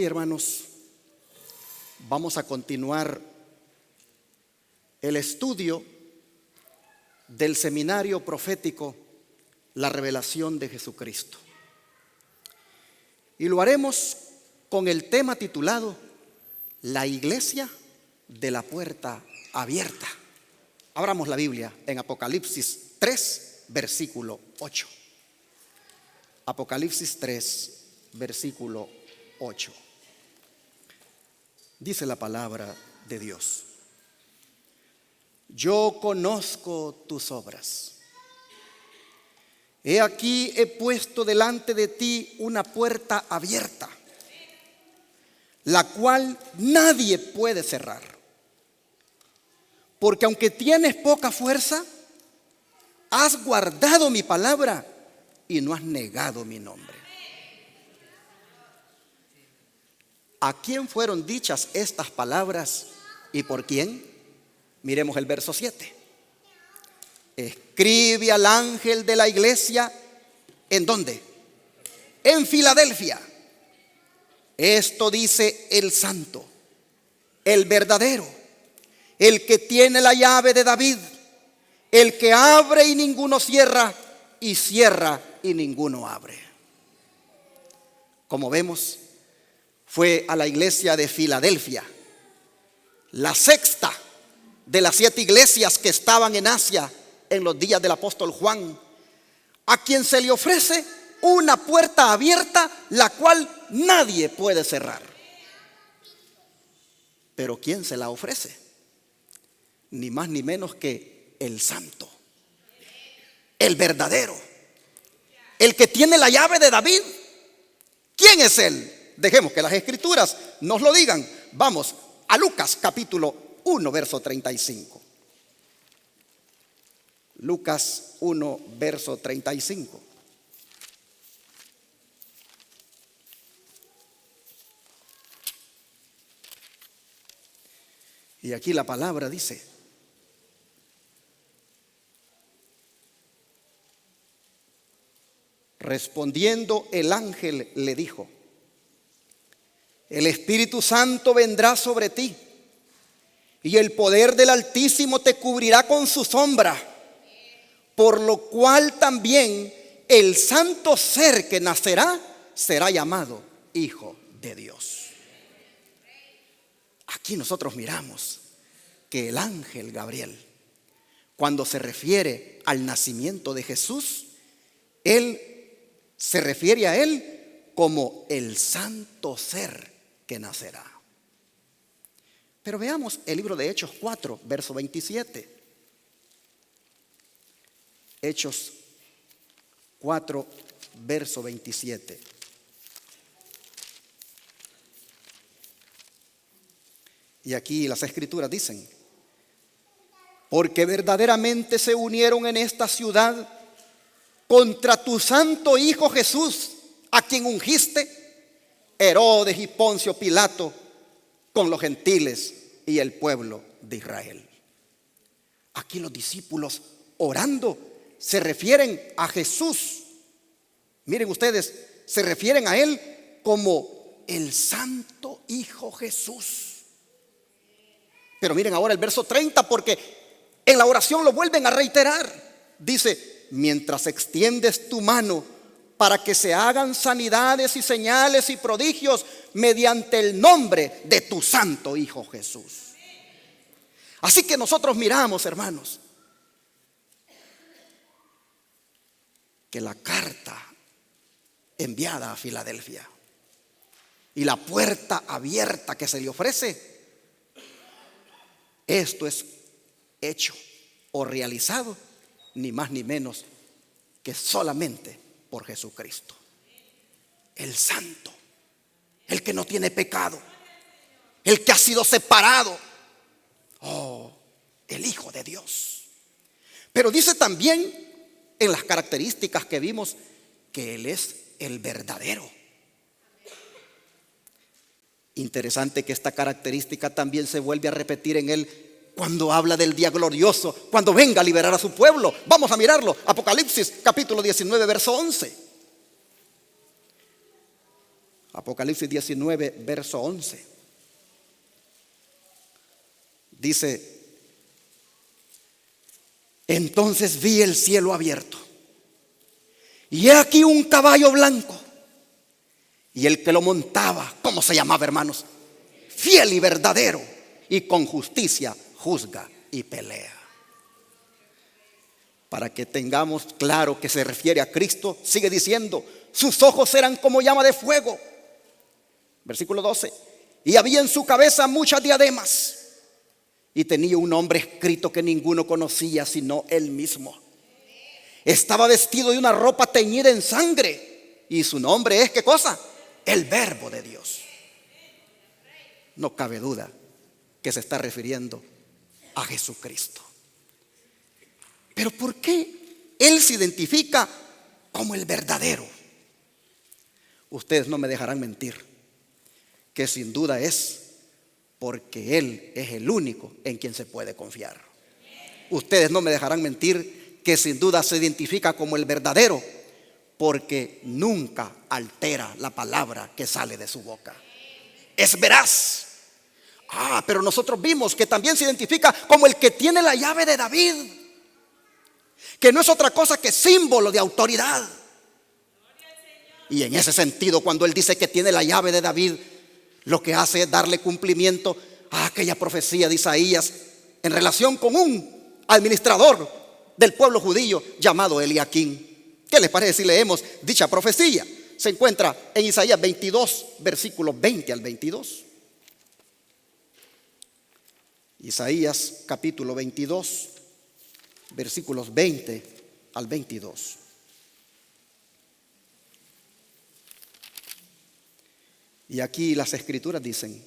Hoy, hermanos, vamos a continuar el estudio del seminario profético La Revelación de Jesucristo. Y lo haremos con el tema titulado La Iglesia de la Puerta Abierta. Abramos la Biblia en Apocalipsis 3, versículo 8. Apocalipsis 3, versículo 8. Dice la palabra de Dios: yo conozco tus obras. He aquí he puesto delante de ti una puerta abierta, la cual nadie puede cerrar. Porque aunque tienes poca fuerza, has guardado mi palabra y no has negado mi nombre. ¿A quién fueron dichas estas palabras y por quién? Miremos el verso 7. Escribe al ángel de la iglesia, ¿en dónde? En Filadelfia. Esto dice el santo, el verdadero, el que tiene la llave de David, el que abre y ninguno cierra, y cierra y ninguno abre. Como vemos, fue a la iglesia de Filadelfia, la sexta de las 7 iglesias que estaban en Asia en los días del apóstol Juan, a quien se le ofrece una puerta abierta, la cual nadie puede cerrar. Pero ¿quién se la ofrece? Ni más ni menos que el santo, el verdadero, el que tiene la llave de David. ¿Quién es él? Dejemos que las escrituras nos lo digan. Vamos a Lucas capítulo 1, verso 35. Lucas 1, verso 35. Y aquí la palabra dice: respondiendo el ángel le dijo: el Espíritu Santo vendrá sobre ti, y el poder del Altísimo te cubrirá con su sombra, por lo cual también el santo ser que nacerá será llamado Hijo de Dios. Aquí nosotros miramos que el ángel Gabriel, cuando se refiere al nacimiento de Jesús, él se refiere a él como el santo ser que nacerá. Pero veamos el libro de Hechos 4, verso 27. Hechos 4, verso 27. Y aquí las escrituras dicen: porque verdaderamente se unieron en esta ciudad contra tu santo Hijo Jesús, a quien ungiste, Herodes y Poncio Pilato, con los gentiles y el pueblo de Israel. Aquí los discípulos orando se refieren a Jesús. Miren ustedes, se refieren a él como el santo Hijo Jesús. Pero miren ahora el verso 30, porque en la oración lo vuelven a reiterar. Dice: mientras extiendes tu mano para que se hagan sanidades y señales y prodigios mediante el nombre de tu santo Hijo Jesús. Así que nosotros miramos, hermanos, que la carta enviada a Filadelfia y la puerta abierta que se le ofrece, esto es hecho o realizado ni más ni menos que solamente por Jesucristo, el santo, el que no tiene pecado, el que ha sido separado, el Hijo de Dios. Pero dice también en las características que vimos que Él es el verdadero. Interesante que esta característica también se vuelve a repetir en Él cuando habla del día glorioso, cuando venga a liberar a su pueblo. Vamos a mirarlo. Apocalipsis capítulo 19, verso 11. Apocalipsis 19, verso 11. Dice: entonces vi el cielo abierto, y he aquí un caballo blanco, y el que lo montaba, ¿cómo se llamaba, hermanos? Fiel y verdadero, y con justicia juzga y pelea. Para que tengamos claro que se refiere a Cristo, sigue diciendo: sus ojos eran como llama de fuego. Versículo 12. Y había en su cabeza muchas diademas, y tenía un nombre escrito que ninguno conocía sino él mismo. Estaba vestido de una ropa teñida en sangre, y su nombre es, ¿qué cosa? El Verbo de Dios. No cabe duda que se está refiriendo a Jesucristo. Pero ¿por qué Él se identifica como el verdadero? Ustedes no me dejarán mentir que sin duda es porque Él es el único en quien se puede confiar. Ustedes no me dejarán mentir que sin duda se identifica como el verdadero porque nunca altera la palabra que sale de su boca. Es veraz. Pero nosotros vimos que también se identifica como el que tiene la llave de David, que no es otra cosa que símbolo de autoridad. Y en ese sentido, cuando Él dice que tiene la llave de David, lo que hace es darle cumplimiento a aquella profecía de Isaías en relación con un administrador del pueblo judío llamado Eliaquín. ¿Qué les parece si leemos dicha profecía? Se encuentra en Isaías 22, versículos 20 al 22. Isaías capítulo 22, versículos 20 al 22. Y aquí las escrituras dicen: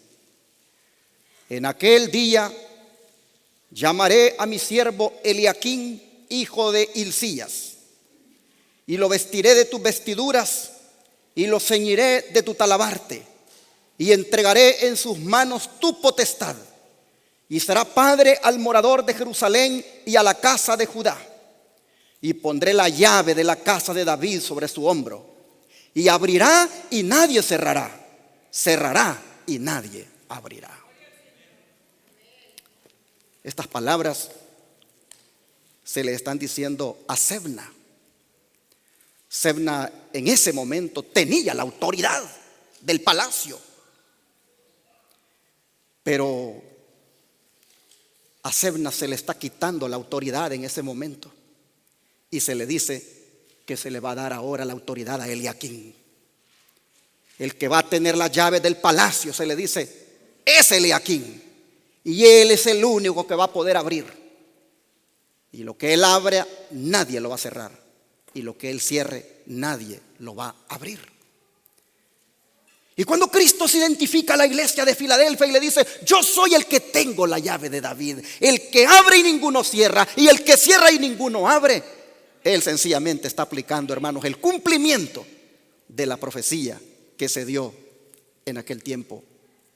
en aquel día llamaré a mi siervo Eliaquín, hijo de Hilcías, y lo vestiré de tus vestiduras y lo ceñiré de tu talabarte, y entregaré en sus manos tu potestad, y será padre al morador de Jerusalén y a la casa de Judá. Y pondré la llave de la casa de David sobre su hombro, y abrirá y nadie cerrará, cerrará y nadie abrirá. Estas palabras se le están diciendo a Sebna. Sebna en ese momento tenía la autoridad del palacio, pero a Sebna se le está quitando la autoridad en ese momento, y se le dice que se le va a dar ahora la autoridad a Eliaquín. El que va a tener la llave del palacio, se le dice, es Eliaquín, y él es el único que va a poder abrir. Y lo que él abra, nadie lo va a cerrar, y lo que él cierre, nadie lo va a abrir. Y cuando Cristo se identifica a la iglesia de Filadelfia y le dice: yo soy el que tengo la llave de David, el que abre y ninguno cierra, y el que cierra y ninguno abre, Él sencillamente está aplicando, hermanos, el cumplimiento de la profecía que se dio en aquel tiempo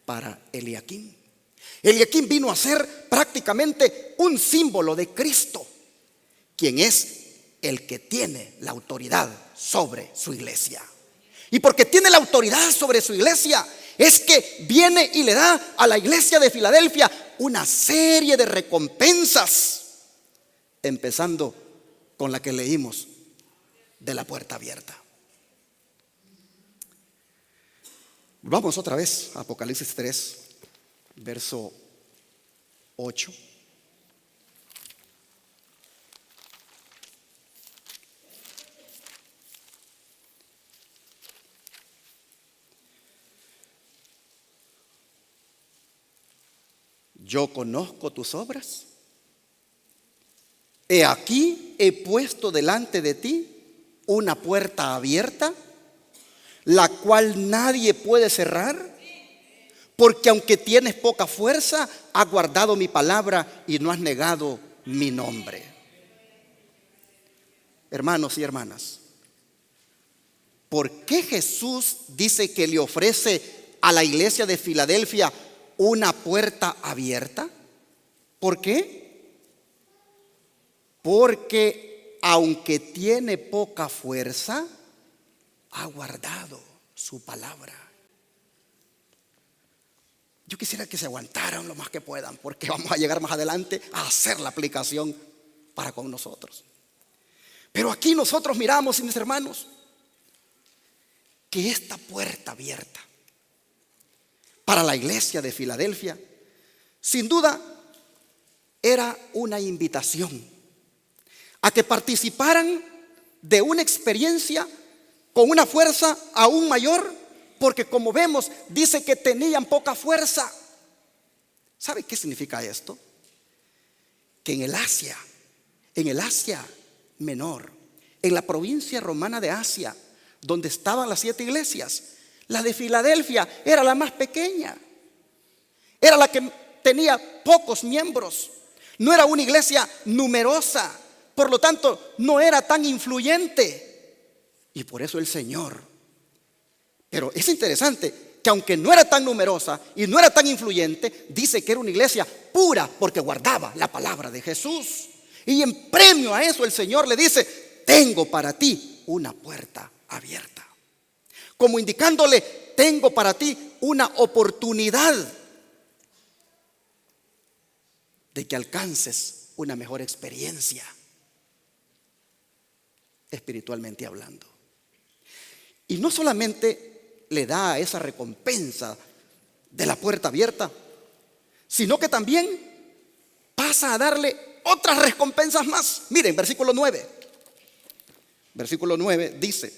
para Eliaquín. Eliaquín vino a ser prácticamente un símbolo de Cristo, quien es el que tiene la autoridad sobre su iglesia. Y porque tiene la autoridad sobre su iglesia, es que viene y le da a la iglesia de Filadelfia una serie de recompensas, empezando con la que leímos de la puerta abierta. Vamos otra vez a Apocalipsis 3, verso 8. Yo conozco tus obras. He aquí, he puesto delante de ti una puerta abierta, la cual nadie puede cerrar, porque aunque tienes poca fuerza, has guardado mi palabra y no has negado mi nombre. Hermanos y hermanas, ¿por qué Jesús dice que le ofrece a la iglesia de Filadelfia una puerta abierta? ¿Por qué? Porque aunque tiene poca fuerza, ha guardado su palabra Yo quisiera que se aguantaran lo más que puedan, porque vamos a llegar más adelante a hacer la aplicación para con nosotros. Pero aquí nosotros miramos, mis hermanos, que esta puerta abierta para la iglesia de Filadelfia, sin duda, era una invitación a que participaran de una experiencia con una fuerza aún mayor, porque como vemos, dice que tenían poca fuerza. ¿Sabe qué significa esto? Que en el Asia Menor, en la provincia romana de Asia, donde estaban las 7 iglesias, la de Filadelfia era la más pequeña, era la que tenía pocos miembros, no era una iglesia numerosa, por lo tanto no era tan influyente. Y por eso el Señor, pero es interesante que aunque no era tan numerosa y no era tan influyente, dice que era una iglesia pura porque guardaba la palabra de Jesús. Y en premio a eso el Señor le dice: tengo para ti una puerta abierta, como indicándole: tengo para ti una oportunidad de que alcances una mejor experiencia, espiritualmente hablando. Y no solamente le da esa recompensa de la puerta abierta, sino que también pasa a darle otras recompensas más. Miren, versículo 9. Versículo 9 dice: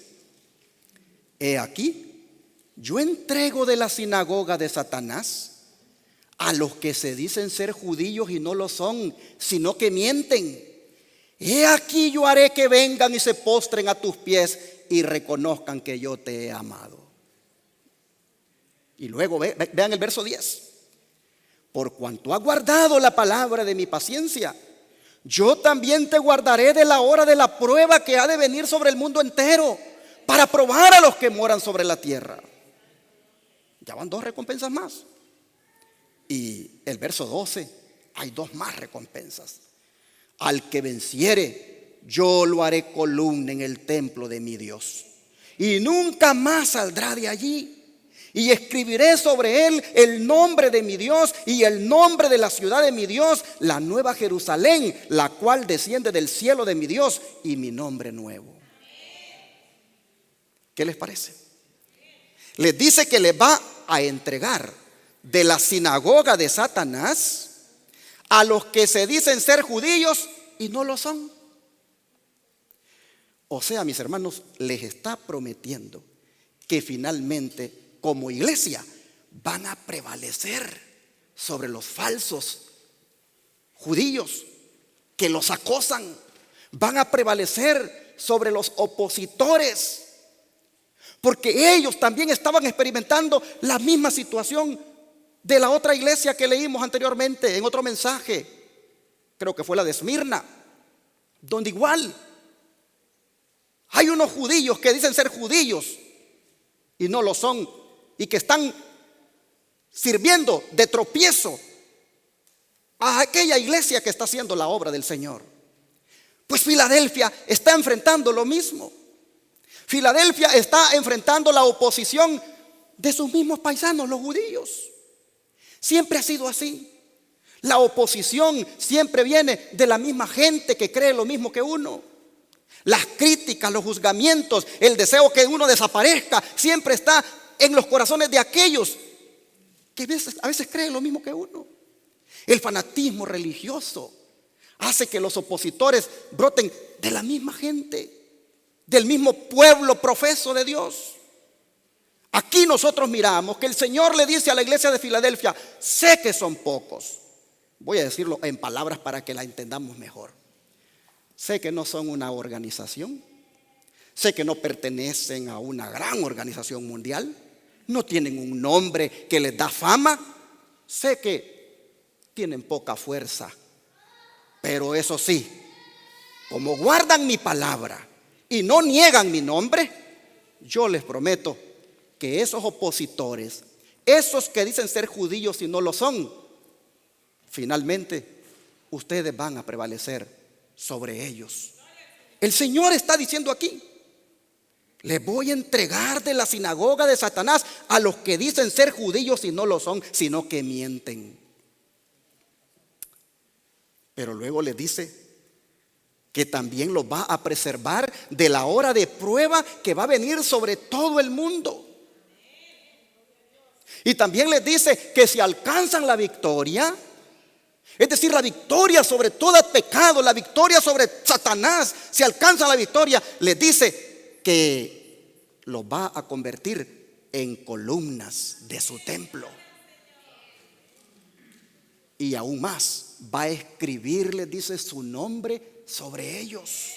he aquí, yo entrego de la sinagoga de Satanás a los que se dicen ser judíos y no lo son, sino que mienten. He aquí, yo haré que vengan y se postren a tus pies y reconozcan que yo te he amado. Y luego vean el verso 10. Por cuanto has guardado la palabra de mi paciencia, yo también te guardaré de la hora de la prueba que ha de venir sobre el mundo entero, para probar a los que moran sobre la tierra. Ya van 2 recompensas más. Y el verso 12, hay 2 más recompensas. Al que venciere, yo lo haré columna en el templo de mi Dios, y nunca más saldrá de allí. Y escribiré sobre él el nombre de mi Dios y el nombre de la ciudad de mi Dios, la nueva Jerusalén, la cual desciende del cielo de mi Dios, y mi nombre nuevo. ¿Qué les parece? Les dice que le va a entregar de la sinagoga de Satanás a los que se dicen ser judíos y no lo son. O sea, mis hermanos, les está prometiendo que finalmente, como iglesia, van a prevalecer sobre los falsos judíos que los acosan. Van a prevalecer sobre los opositores, porque ellos también estaban experimentando la misma situación de la otra iglesia que leímos anteriormente en otro mensaje. Creo que fue la de Esmirna, donde igual hay unos judíos que dicen ser judíos y no lo son, y que están sirviendo de tropiezo a aquella iglesia que está haciendo la obra del Señor. Pues Filadelfia está enfrentando lo mismo. Filadelfia está enfrentando la oposición de sus mismos paisanos, los judíos. Siempre ha sido así. La oposición siempre viene de la misma gente que cree lo mismo que uno. Las críticas, los juzgamientos, el deseo que uno desaparezca, siempre está en los corazones de aquellos que a veces creen lo mismo que uno. El fanatismo religioso hace que los opositores broten de la misma gente, del mismo pueblo profeso de Dios. Aquí nosotros miramos que el Señor le dice a la iglesia de Filadelfia: sé que son pocos. Voy a decirlo en palabras para que la entendamos mejor. Sé que no son una organización. Sé que no pertenecen a una gran organización mundial. No tienen un nombre que les da fama. Sé que tienen poca fuerza. Pero eso sí, como guardan mi palabra y no niegan mi nombre, yo les prometo que esos opositores, esos que dicen ser judíos y no lo son, finalmente ustedes van a prevalecer sobre ellos. El Señor está diciendo aquí Les voy a entregar de la sinagoga de Satanás a los que dicen ser judíos y no lo son, sino que mienten. Pero luego les dice que también los va a preservar de la hora de prueba que va a venir sobre todo el mundo. Y también les dice que si alcanzan la victoria, es decir, la victoria sobre todo pecado, la victoria sobre Satanás, si alcanzan la victoria, les dice que los va a convertir en columnas de su templo. Y aún más, va a escribir, les dice, su nombre sobre ellos.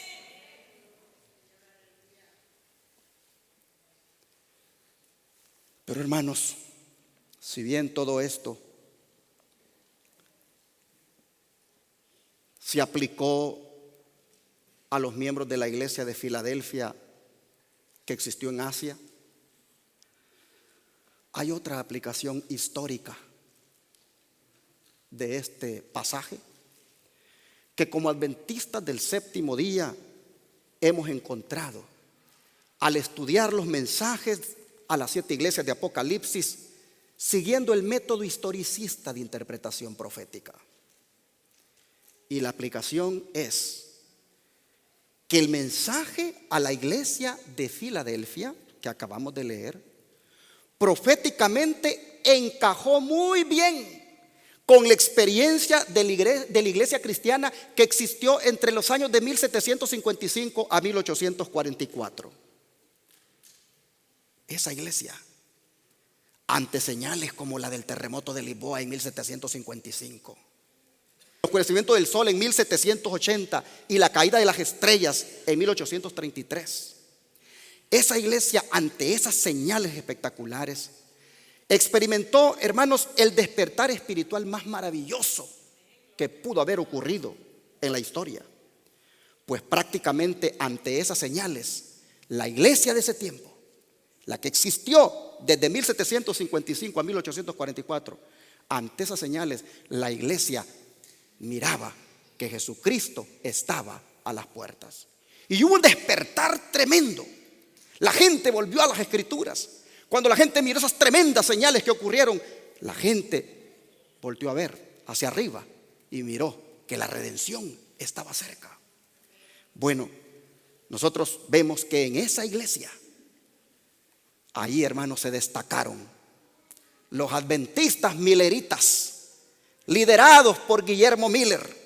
Pero hermanos, si bien todo esto se aplicó a los miembros de la iglesia de Filadelfia que existió en Asia, hay otra aplicación histórica de este pasaje que como adventistas del séptimo día hemos encontrado al estudiar los mensajes a las 7 iglesias de Apocalipsis, siguiendo el método historicista de interpretación profética. Y la aplicación es que el mensaje a la iglesia de Filadelfia, que acabamos de leer, proféticamente encajó muy bien con la experiencia de la iglesia cristiana que existió entre los años de 1755 a 1844. Esa iglesia, ante señales como la del terremoto de Lisboa en 1755, el oscurecimiento del sol en 1780 y la caída de las estrellas en 1833, esa iglesia, ante esas señales espectaculares, experimentó, hermanos, el despertar espiritual más maravilloso que pudo haber ocurrido en la historia. Pues prácticamente ante esas señales, la iglesia de ese tiempo, la que existió desde 1755 a 1844, ante esas señales, la iglesia miraba que Jesucristo estaba a las puertas. Y hubo un despertar tremendo. La gente volvió a las escrituras. Cuando la gente miró esas tremendas señales que ocurrieron, la gente volteó a ver hacia arriba y miró que la redención estaba cerca. Bueno, nosotros vemos que en esa iglesia, ahí, hermanos, se destacaron los adventistas mileritas, liderados por Guillermo Miller.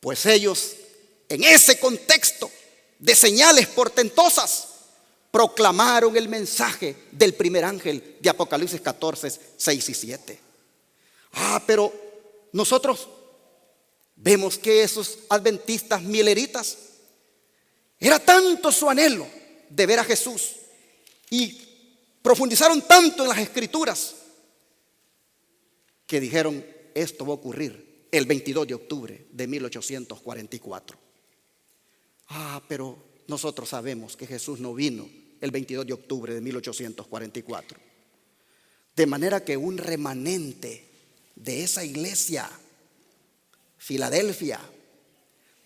Pues ellos, en ese contexto de señales portentosas, proclamaron el mensaje del primer ángel de Apocalipsis 14, 6 y 7. Pero nosotros vemos que esos adventistas mileritas, era tanto su anhelo de ver a Jesús y profundizaron tanto en las escrituras que dijeron: esto va a ocurrir el 22 de octubre de 1844. Pero nosotros sabemos que Jesús no vino el 22 de octubre de 1844. De manera que un remanente de esa iglesia, Filadelfia,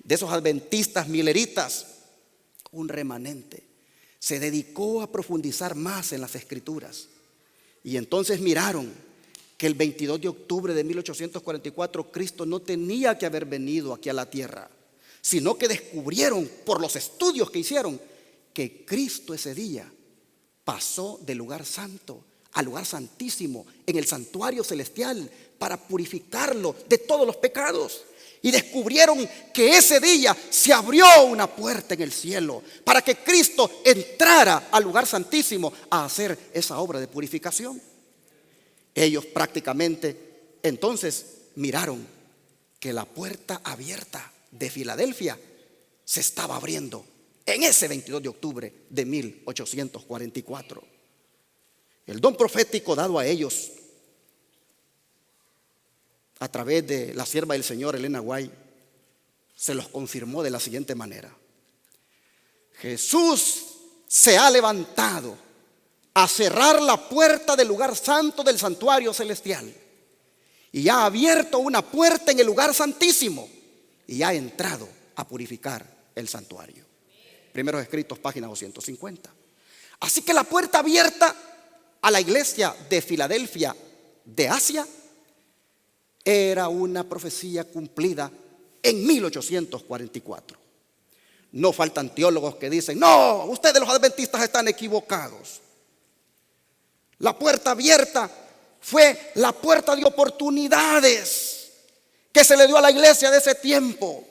de esos adventistas mileritas, un remanente se dedicó a profundizar más en las escrituras. Y entonces miraron que el 22 de octubre de 1844 Cristo no tenía que haber venido aquí a la tierra, sino que descubrieron por los estudios que hicieron que Cristo ese día pasó del lugar santo al lugar santísimo en el santuario celestial para purificarlo de todos los pecados. Y descubrieron que ese día se abrió una puerta en el cielo para que Cristo entrara al lugar santísimo a hacer esa obra de purificación. Ellos prácticamente entonces miraron que la puerta abierta de Filadelfia se estaba abriendo en ese 22 de octubre de 1844. El don profético dado a ellos a través de la sierva del Señor, Elena White, se los confirmó de la siguiente manera: Jesús se ha levantado a cerrar la puerta del lugar santo del santuario celestial y ha abierto una puerta en el lugar santísimo y ha entrado a purificar el santuario. Primeros Escritos, página 250. Así que la puerta abierta a la iglesia de Filadelfia de Asia era una profecía cumplida en 1844. No faltan teólogos que dicen: no, ustedes los adventistas están equivocados. La puerta abierta fue la puerta de oportunidades que se le dio a la iglesia de ese tiempo,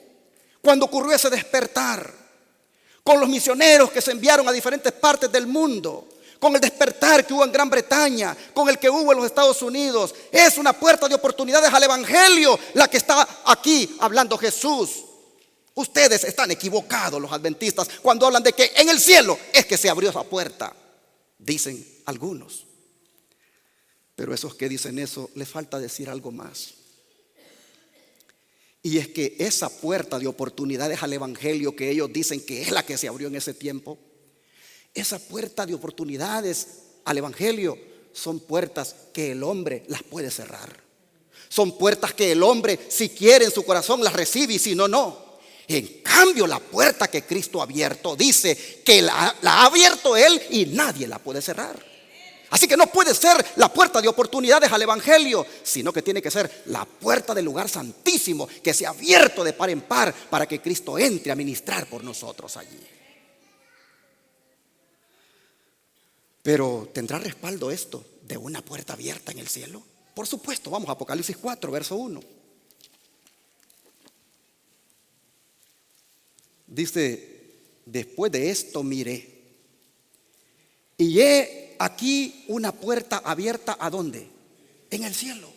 cuando ocurrió ese despertar, con los misioneros que se enviaron a diferentes partes del mundo, con el despertar que hubo en Gran Bretaña, con el que hubo en los Estados Unidos. Es una puerta de oportunidades al evangelio la que está aquí hablando Jesús. Ustedes están equivocados, los adventistas, cuando hablan de que en el cielo es que se abrió esa puerta, dicen algunos. Pero esos que dicen eso, les falta decir algo más. Y es que esa puerta de oportunidades al evangelio que ellos dicen que es la que se abrió en ese tiempo, esa puerta de oportunidades al evangelio son puertas que el hombre las puede cerrar. Son puertas que el hombre, si quiere en su corazón, las recibe, y si no, no. En cambio, la puerta que Cristo ha abierto, dice que la ha abierto Él y nadie la puede cerrar. Así que no puede ser la puerta de oportunidades al evangelio, sino que tiene que ser la puerta del lugar santísimo, que se ha abierto de par en par para que Cristo entre a ministrar por nosotros allí. Pero ¿tendrá respaldo esto de una puerta abierta en el cielo? Por supuesto. Vamos a Apocalipsis 4, verso 1. Dice: después de esto miré, y he aquí una puerta abierta. ¿A dónde? En el cielo.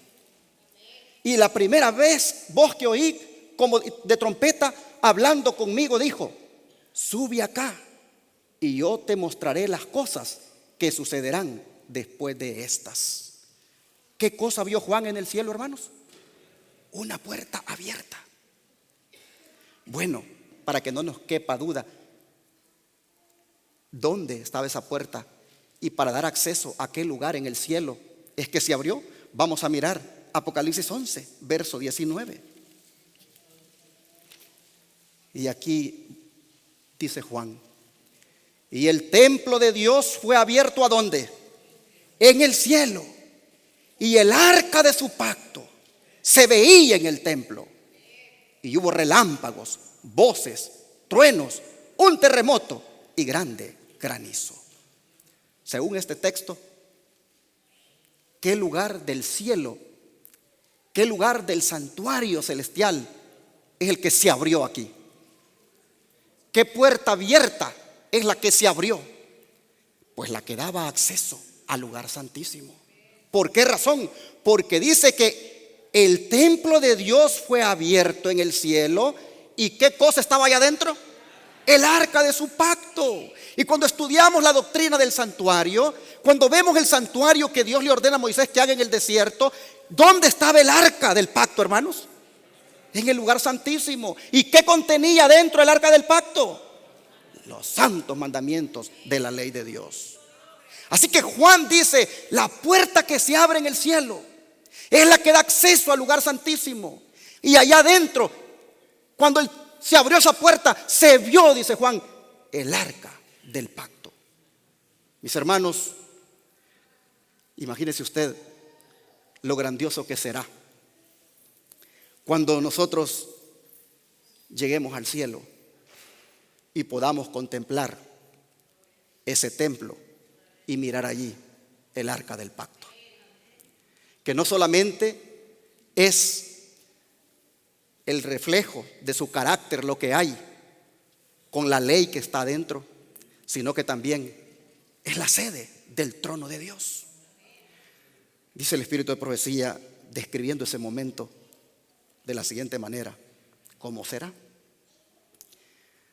Y la primera vez voz que oí como de trompeta hablando conmigo dijo: sube acá y yo te mostraré las cosas que sucederán después de estas. ¿Qué cosa vio Juan en el cielo, hermanos? Una puerta abierta. Bueno, para que no nos quepa duda, ¿dónde estaba esa puerta? Y para dar acceso a qué lugar en el cielo es que se abrió, vamos a mirar Apocalipsis 11, verso 19. Y aquí dice Juan: y el templo de Dios fue abierto. ¿A dónde? En el cielo. Y el arca de su pacto se veía en el templo. Y hubo relámpagos, voces, truenos, un terremoto y grande granizo. Según este texto, ¿qué lugar del cielo, qué lugar del santuario celestial es el que se abrió aquí? ¿Qué puerta abierta es la que se abrió? Pues la que daba acceso al lugar santísimo. ¿Por qué razón? Porque dice que el templo de Dios fue abierto en el cielo. ¿Y qué cosa estaba allá adentro? El arca de su pacto. Y cuando estudiamos la doctrina del santuario, cuando vemos el santuario que Dios le ordena a Moisés que haga en el desierto, ¿dónde estaba el arca del pacto, hermanos? En el lugar santísimo. ¿Y qué contenía dentro el arca del pacto? Los santos mandamientos de la ley de Dios. Así que Juan dice: la puerta que se abre en el cielo es la que da acceso al lugar santísimo. Y allá adentro, cuando se abrió esa puerta, se vio, dice Juan, el arca del pacto. Mis hermanos, imagínese usted lo grandioso que será cuando nosotros lleguemos al cielo y podamos contemplar ese templo y mirar allí el arca del pacto, que no solamente es el reflejo de su carácter lo que hay con la ley que está adentro, sino que también es la sede del trono de Dios. Dice el Espíritu de Profecía, describiendo ese momento de la siguiente manera: ¿cómo será?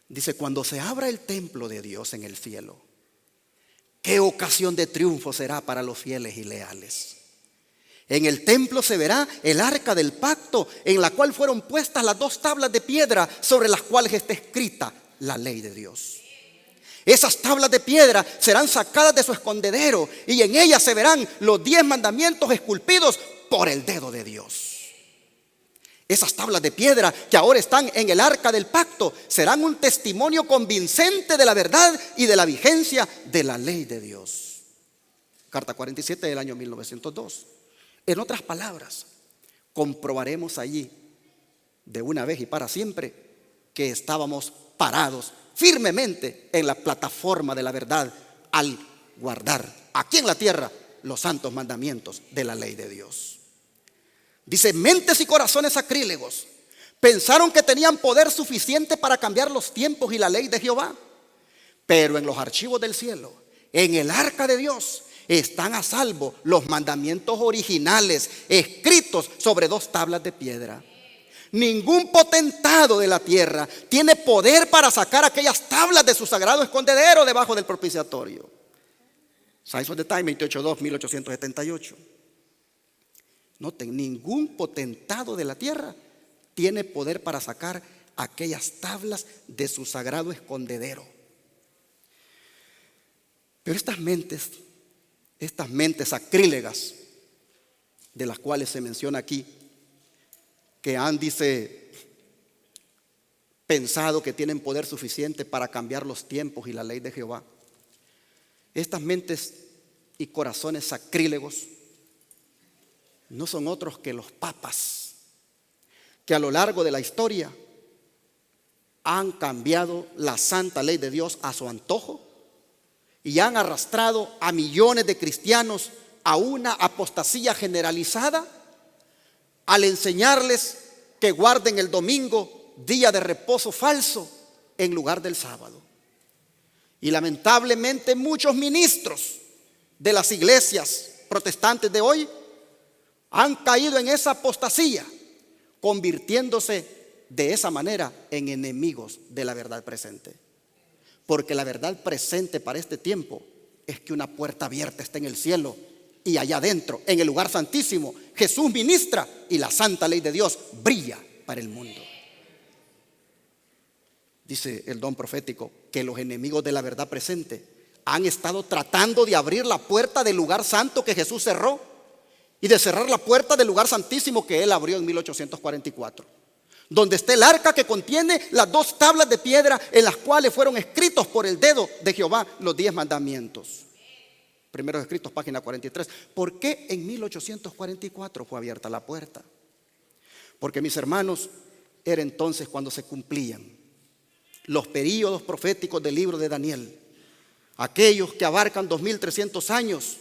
Dice: cuando se abra el templo de Dios en el cielo, qué ocasión de triunfo será para los fieles y leales. En el templo se verá el arca del pacto, en la cual fueron puestas las 2 tablas de piedra sobre las cuales está escrita la ley de Dios. Esas tablas de piedra serán sacadas de su escondedero, y en ellas se verán los 10 mandamientos esculpidos por el dedo de Dios. Esas tablas de piedra que ahora están en el arca del pacto serán un testimonio convincente de la verdad y de la vigencia de la ley de Dios. Carta 47 del año 1902. En otras palabras, comprobaremos allí de una vez y para siempre que estábamos parados firmemente en la plataforma de la verdad al guardar aquí en la tierra los santos mandamientos de la ley de Dios. Dice: mentes y corazones sacrílegos pensaron que tenían poder suficiente para cambiar los tiempos y la ley de Jehová, pero en los archivos del cielo, en el arca de Dios, están a salvo los mandamientos originales escritos sobre 2 tablas de piedra. Ningún potentado de la tierra tiene poder para sacar aquellas tablas de su sagrado escondedero debajo del propiciatorio. Size of the Time, 28.2, 1878. Noten, ningún potentado de la tierra tiene poder para sacar aquellas tablas de su sagrado escondedero. Pero estas mentes sacrílegas de las cuales se menciona aquí, que han, dice, pensado que tienen poder suficiente para cambiar los tiempos y la ley de Jehová. Estas mentes y corazones sacrílegos no son otros que los papas, que a lo largo de la historia han cambiado la santa ley de Dios a su antojo y han arrastrado a millones de cristianos a una apostasía generalizada al enseñarles que guarden el domingo, día de reposo falso, en lugar del sábado. Y lamentablemente muchos ministros de las iglesias protestantes de hoy han caído en esa apostasía, convirtiéndose de esa manera en enemigos de la verdad presente. Porque la verdad presente para este tiempo es que una puerta abierta está en el cielo, y allá adentro, en el lugar santísimo, Jesús ministra y la santa ley de Dios brilla para el mundo. Dice el don profético que los enemigos de la verdad presente han estado tratando de abrir la puerta del lugar santo que Jesús cerró y de cerrar la puerta del lugar santísimo que Él abrió en 1844, donde está el arca que contiene las 2 tablas de piedra en las cuales fueron escritos por el dedo de Jehová los 10 mandamientos. Primeros escritos, página 43. ¿Por qué en 1844 fue abierta la puerta? Porque, mis hermanos, era entonces cuando se cumplían los períodos proféticos del libro de Daniel, aquellos que abarcan 2300 años,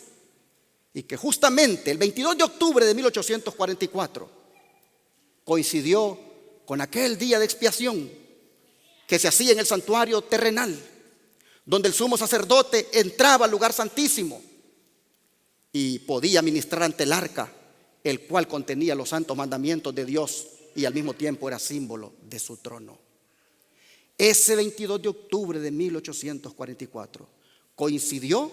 y que justamente el 22 de octubre de 1844 coincidió con aquel día de expiación que se hacía en el santuario terrenal, donde el sumo sacerdote entraba al lugar santísimo y podía ministrar ante el arca, el cual contenía los santos mandamientos de Dios y al mismo tiempo era símbolo de su trono. Ese 22 de octubre de 1844 coincidió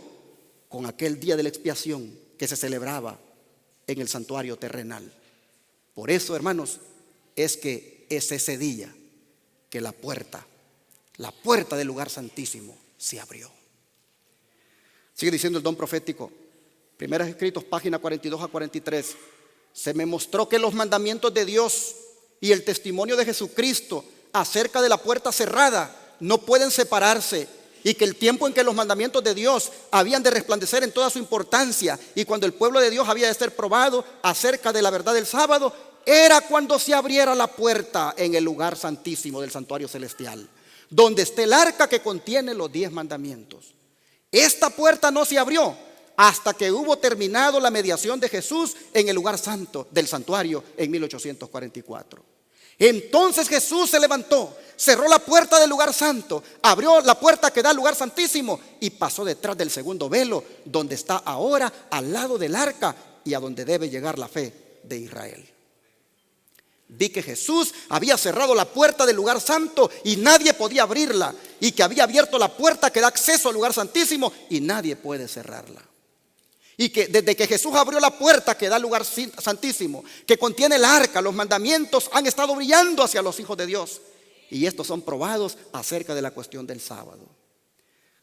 con aquel día de la expiación que se celebraba en el santuario terrenal. Por eso, hermanos, es que es ese día que la puerta del lugar santísimo se abrió. Sigue diciendo el don profético, primeros escritos, página 42 a 43. Se me mostró que los mandamientos de Dios y el testimonio de Jesucristo acerca de la puerta cerrada no pueden separarse, y que el tiempo en que los mandamientos de Dios habían de resplandecer en toda su importancia, y cuando el pueblo de Dios había de ser probado acerca de la verdad del sábado, era cuando se abriera la puerta en el lugar santísimo del santuario celestial, donde está el arca que contiene los 10 mandamientos. Esta puerta no se abrió hasta que hubo terminado la mediación de Jesús en el lugar santo del santuario en 1844. Entonces Jesús se levantó, cerró la puerta del lugar santo, abrió la puerta que da al lugar santísimo y pasó detrás del segundo velo, donde está ahora al lado del arca y a donde debe llegar la fe de Israel. Vi que Jesús había cerrado la puerta del lugar santo y nadie podía abrirla, y que había abierto la puerta que da acceso al lugar santísimo y nadie puede cerrarla. Y que desde que Jesús abrió la puerta que da al lugar santísimo, que contiene el arca, los mandamientos han estado brillando hacia los hijos de Dios. Y estos son probados acerca de la cuestión del sábado.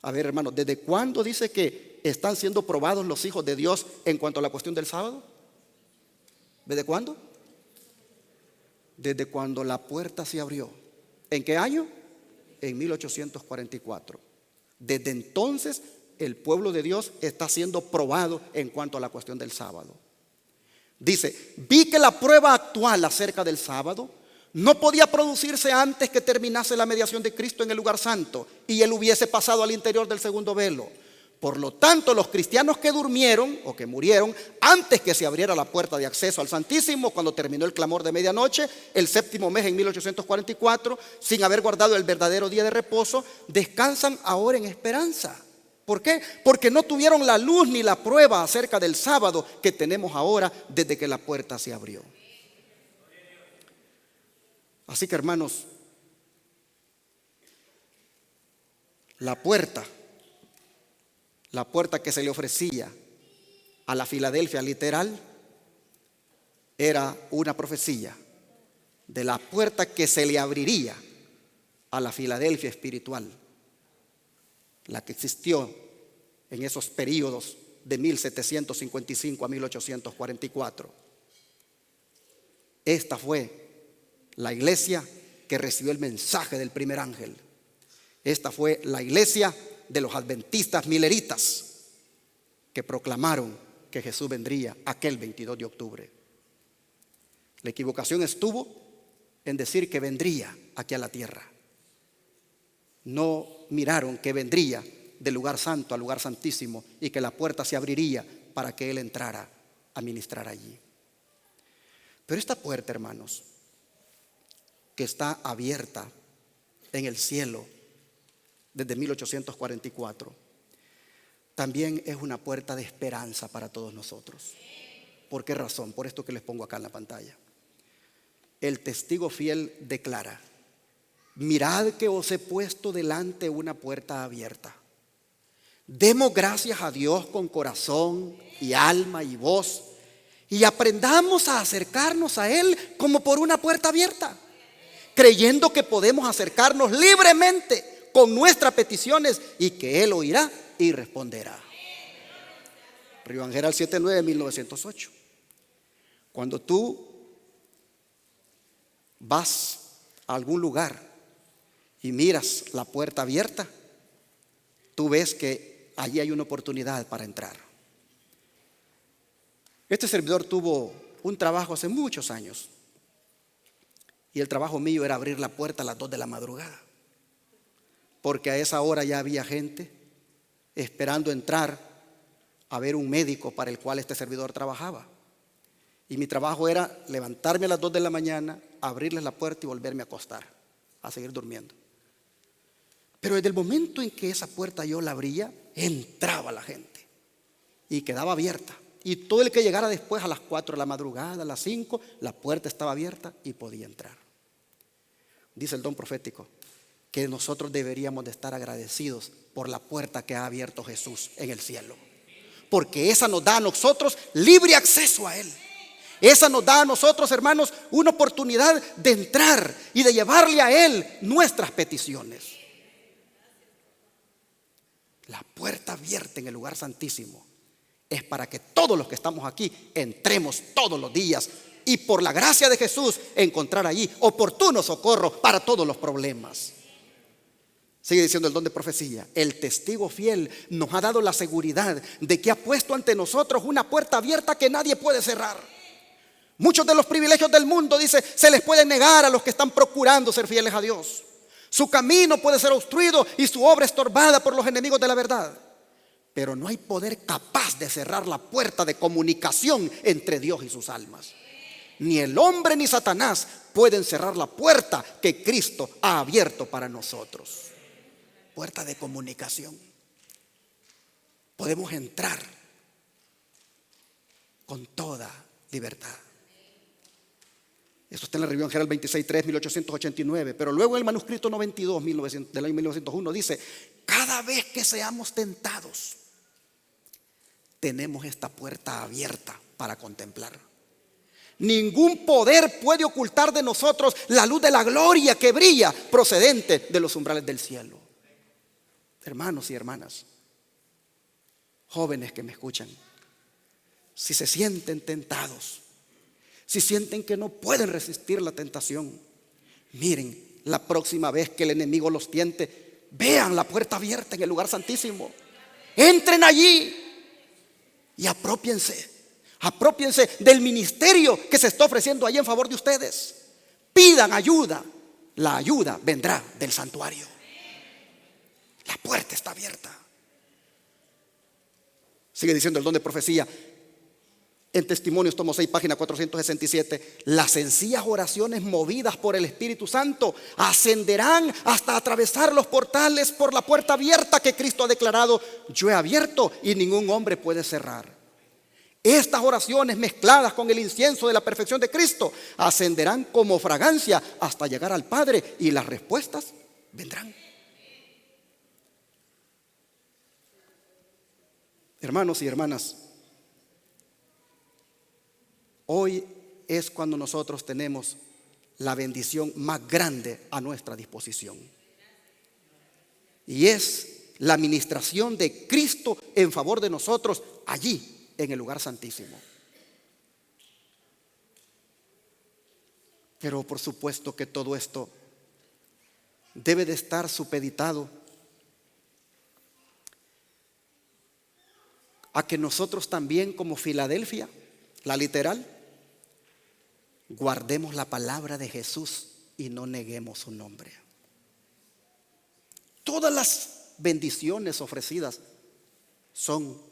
A ver, hermanos, ¿desde cuándo dice que están siendo probados los hijos de Dios en cuanto a la cuestión del sábado? ¿Desde cuándo? desde cuando la puerta se abrió. ¿En qué año? En 1844. Desde entonces el pueblo de Dios está siendo probado en cuanto a la cuestión del sábado. Dice, vi que la prueba actual acerca del sábado no podía producirse antes que terminase la mediación de Cristo en el lugar santo y él hubiese pasado al interior del segundo velo. Por lo tanto, los cristianos que durmieron o que murieron antes que se abriera la puerta de acceso al Santísimo, cuando terminó el clamor de medianoche, el séptimo mes en 1844, sin haber guardado el verdadero día de reposo, descansan ahora en esperanza. ¿Por qué? Porque no tuvieron la luz ni la prueba acerca del sábado que tenemos ahora desde que la puerta se abrió. Así que, hermanos, la puerta que se le ofrecía a la Filadelfia literal era una profecía de la puerta que se le abriría a la Filadelfia espiritual, la que existió en esos periodos de 1755 a 1844. Esta fue la iglesia que recibió el mensaje del primer ángel. Esta fue la iglesia de los adventistas mileritas que proclamaron que Jesús vendría aquel 22 de octubre. La equivocación estuvo en decir que vendría aquí a la tierra. No miraron que vendría del lugar santo al lugar santísimo y que la puerta se abriría para que Él entrara a ministrar allí. Pero esta puerta, hermanos, que está abierta en el cielo desde 1844, también es una puerta de esperanza para todos nosotros. ¿Por qué razón? Por esto que les pongo acá en la pantalla. El testigo fiel declara: mirad que os he puesto delante una puerta abierta. Demos gracias a Dios con corazón y alma y voz y aprendamos a acercarnos a Él como por una puerta abierta, creyendo que podemos acercarnos libremente con nuestras peticiones y que Él oirá y responderá. Río Ángel 7:9, 1908. Cuando tú vas a algún lugar y miras la puerta abierta, tú ves que allí hay una oportunidad para entrar. Este servidor tuvo un trabajo hace muchos años y el trabajo mío era abrir la puerta a las 2 de la madrugada, porque a esa hora ya había gente esperando entrar a ver un médico para el cual este servidor trabajaba. Y mi trabajo era levantarme a las 2 de la mañana, abrirles la puerta y volverme a acostar, a seguir durmiendo. Pero desde el momento en que esa puerta yo la abría, entraba la gente y quedaba abierta. Y todo el que llegara después a las 4 de la madrugada, a las 5, la puerta estaba abierta y podía entrar. Dice el don profético que nosotros deberíamos de estar agradecidos por la puerta que ha abierto Jesús en el cielo, porque esa nos da a nosotros libre acceso a Él. Esa nos da a nosotros, hermanos, una oportunidad de entrar y de llevarle a Él nuestras peticiones. La puerta abierta en el lugar santísimo es para que todos los que estamos aquí entremos todos los días y por la gracia de Jesús encontrar allí oportuno socorro para todos los problemas. Sigue diciendo el don de profecía: el testigo fiel nos ha dado la seguridad de que ha puesto ante nosotros una puerta abierta que nadie puede cerrar. Muchos de los privilegios del mundo, dice, se les puede negar a los que están procurando ser fieles a Dios. Su camino puede ser obstruido y su obra estorbada por los enemigos de la verdad. Pero no hay poder capaz de cerrar la puerta de comunicación entre Dios y sus almas. Ni el hombre ni Satanás pueden cerrar la puerta que Cristo ha abierto para nosotros. Puerta de comunicación. Podemos entrar con toda libertad. Esto está en la Revisión General 26.3, 1889. Pero luego en el manuscrito 92 del año 1901 dice: cada vez que seamos tentados, tenemos esta puerta abierta para contemplar. Ningún poder puede ocultar de nosotros la luz de la gloria que brilla procedente de los umbrales del cielo. Hermanos y hermanas, jóvenes que me escuchan, si se sienten tentados, si sienten que no pueden resistir la tentación, miren, la próxima vez que el enemigo los tiente, vean la puerta abierta en el lugar santísimo. Entren allí y apropiense del ministerio que se está ofreciendo allí en favor de ustedes. Pidan ayuda. La ayuda vendrá del santuario. La puerta está abierta. Sigue diciendo el don de profecía en Testimonios, tomo 6, página 467. Las sencillas oraciones movidas por el Espíritu Santo ascenderán hasta atravesar los portales por la puerta abierta que Cristo ha declarado: yo he abierto y ningún hombre puede cerrar. Estas oraciones, mezcladas con el incienso de la perfección de Cristo, ascenderán como fragancia hasta llegar al Padre, y las respuestas vendrán. Hermanos y hermanas, hoy es cuando nosotros tenemos la bendición más grande a nuestra disposición, y es la ministración de Cristo en favor de nosotros allí en el lugar santísimo. Pero por supuesto que todo esto debe de estar supeditado a que nosotros también, como Filadelfia, la literal, guardemos la palabra de Jesús y no neguemos su nombre. Todas las bendiciones ofrecidas son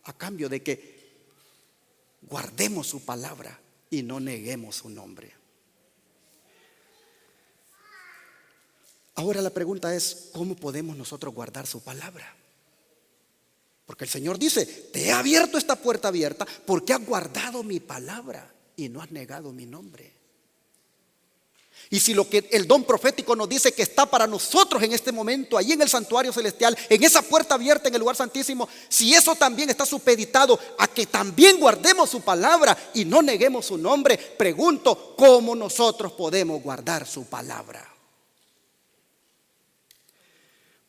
a cambio de que guardemos su palabra y no neguemos su nombre. Ahora la pregunta es: ¿cómo podemos nosotros guardar su palabra? Porque el Señor dice: te he abierto esta puerta abierta porque has guardado mi palabra y no has negado mi nombre. Y si lo que el don profético nos dice que está para nosotros en este momento, allí en el santuario celestial, en esa puerta abierta en el lugar santísimo, si eso también está supeditado a que también guardemos su palabra y no neguemos su nombre, pregunto: ¿cómo nosotros podemos guardar su palabra?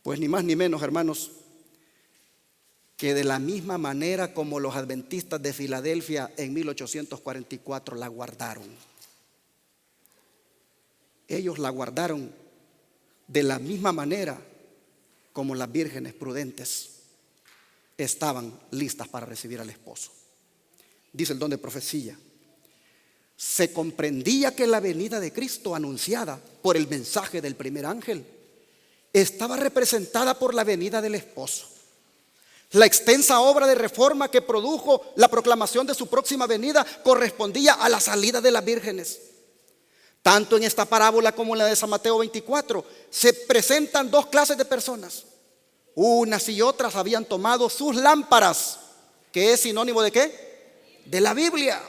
Pues ni más ni menos, hermanos, que de la misma manera como los adventistas de Filadelfia en 1844 la guardaron. Ellos la guardaron de la misma manera como las vírgenes prudentes estaban listas para recibir al esposo. Dice el don de profecía: se comprendía que la venida de Cristo, anunciada por el mensaje del primer ángel, estaba representada por la venida del esposo. La extensa obra de reforma que produjo la proclamación de su próxima venida correspondía a la salida de las vírgenes. Tanto en esta parábola como en la de San Mateo 24 se presentan dos clases de personas. Unas y otras habían tomado sus lámparas, que es sinónimo ¿de qué? De la Biblia.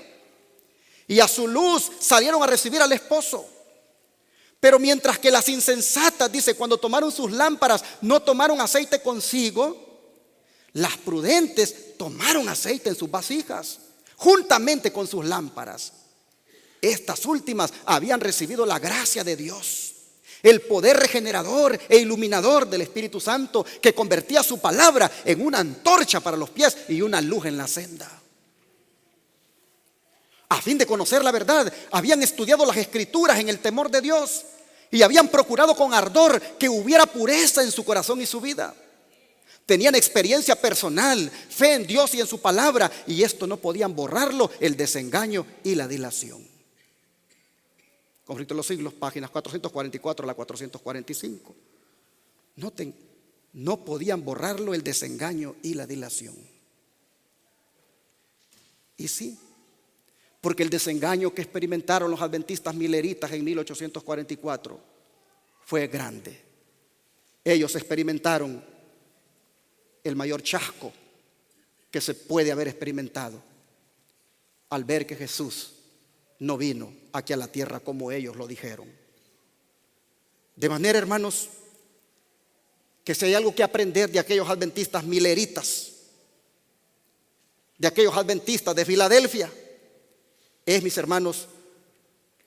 Y a su luz salieron a recibir al esposo. Pero mientras que las insensatas, dice, cuando tomaron sus lámparas no tomaron aceite consigo, las prudentes tomaron aceite en sus vasijas, juntamente con sus lámparas. Estas últimas habían recibido la gracia de Dios, el poder regenerador e iluminador del Espíritu Santo, que convertía su palabra en una antorcha para los pies y una luz en la senda. A fin de conocer la verdad, habían estudiado las Escrituras en el temor de Dios y habían procurado con ardor que hubiera pureza en su corazón y su vida. Tenían experiencia personal, fe en Dios y en su palabra, y esto no podían borrarlo, el desengaño y la dilación. Conflicto de los siglos, páginas 444 a la 445. Noten, no podían borrarlo, el desengaño y la dilación. Y sí, porque el desengaño que experimentaron los adventistas mileritas en 1844 fue grande. Ellos experimentaron el mayor chasco que se puede haber experimentado al ver que Jesús no vino aquí a la tierra como ellos lo dijeron. De manera, hermanos, que si hay algo que aprender de aquellos adventistas mileritas, de aquellos adventistas de Filadelfia, es, mis hermanos,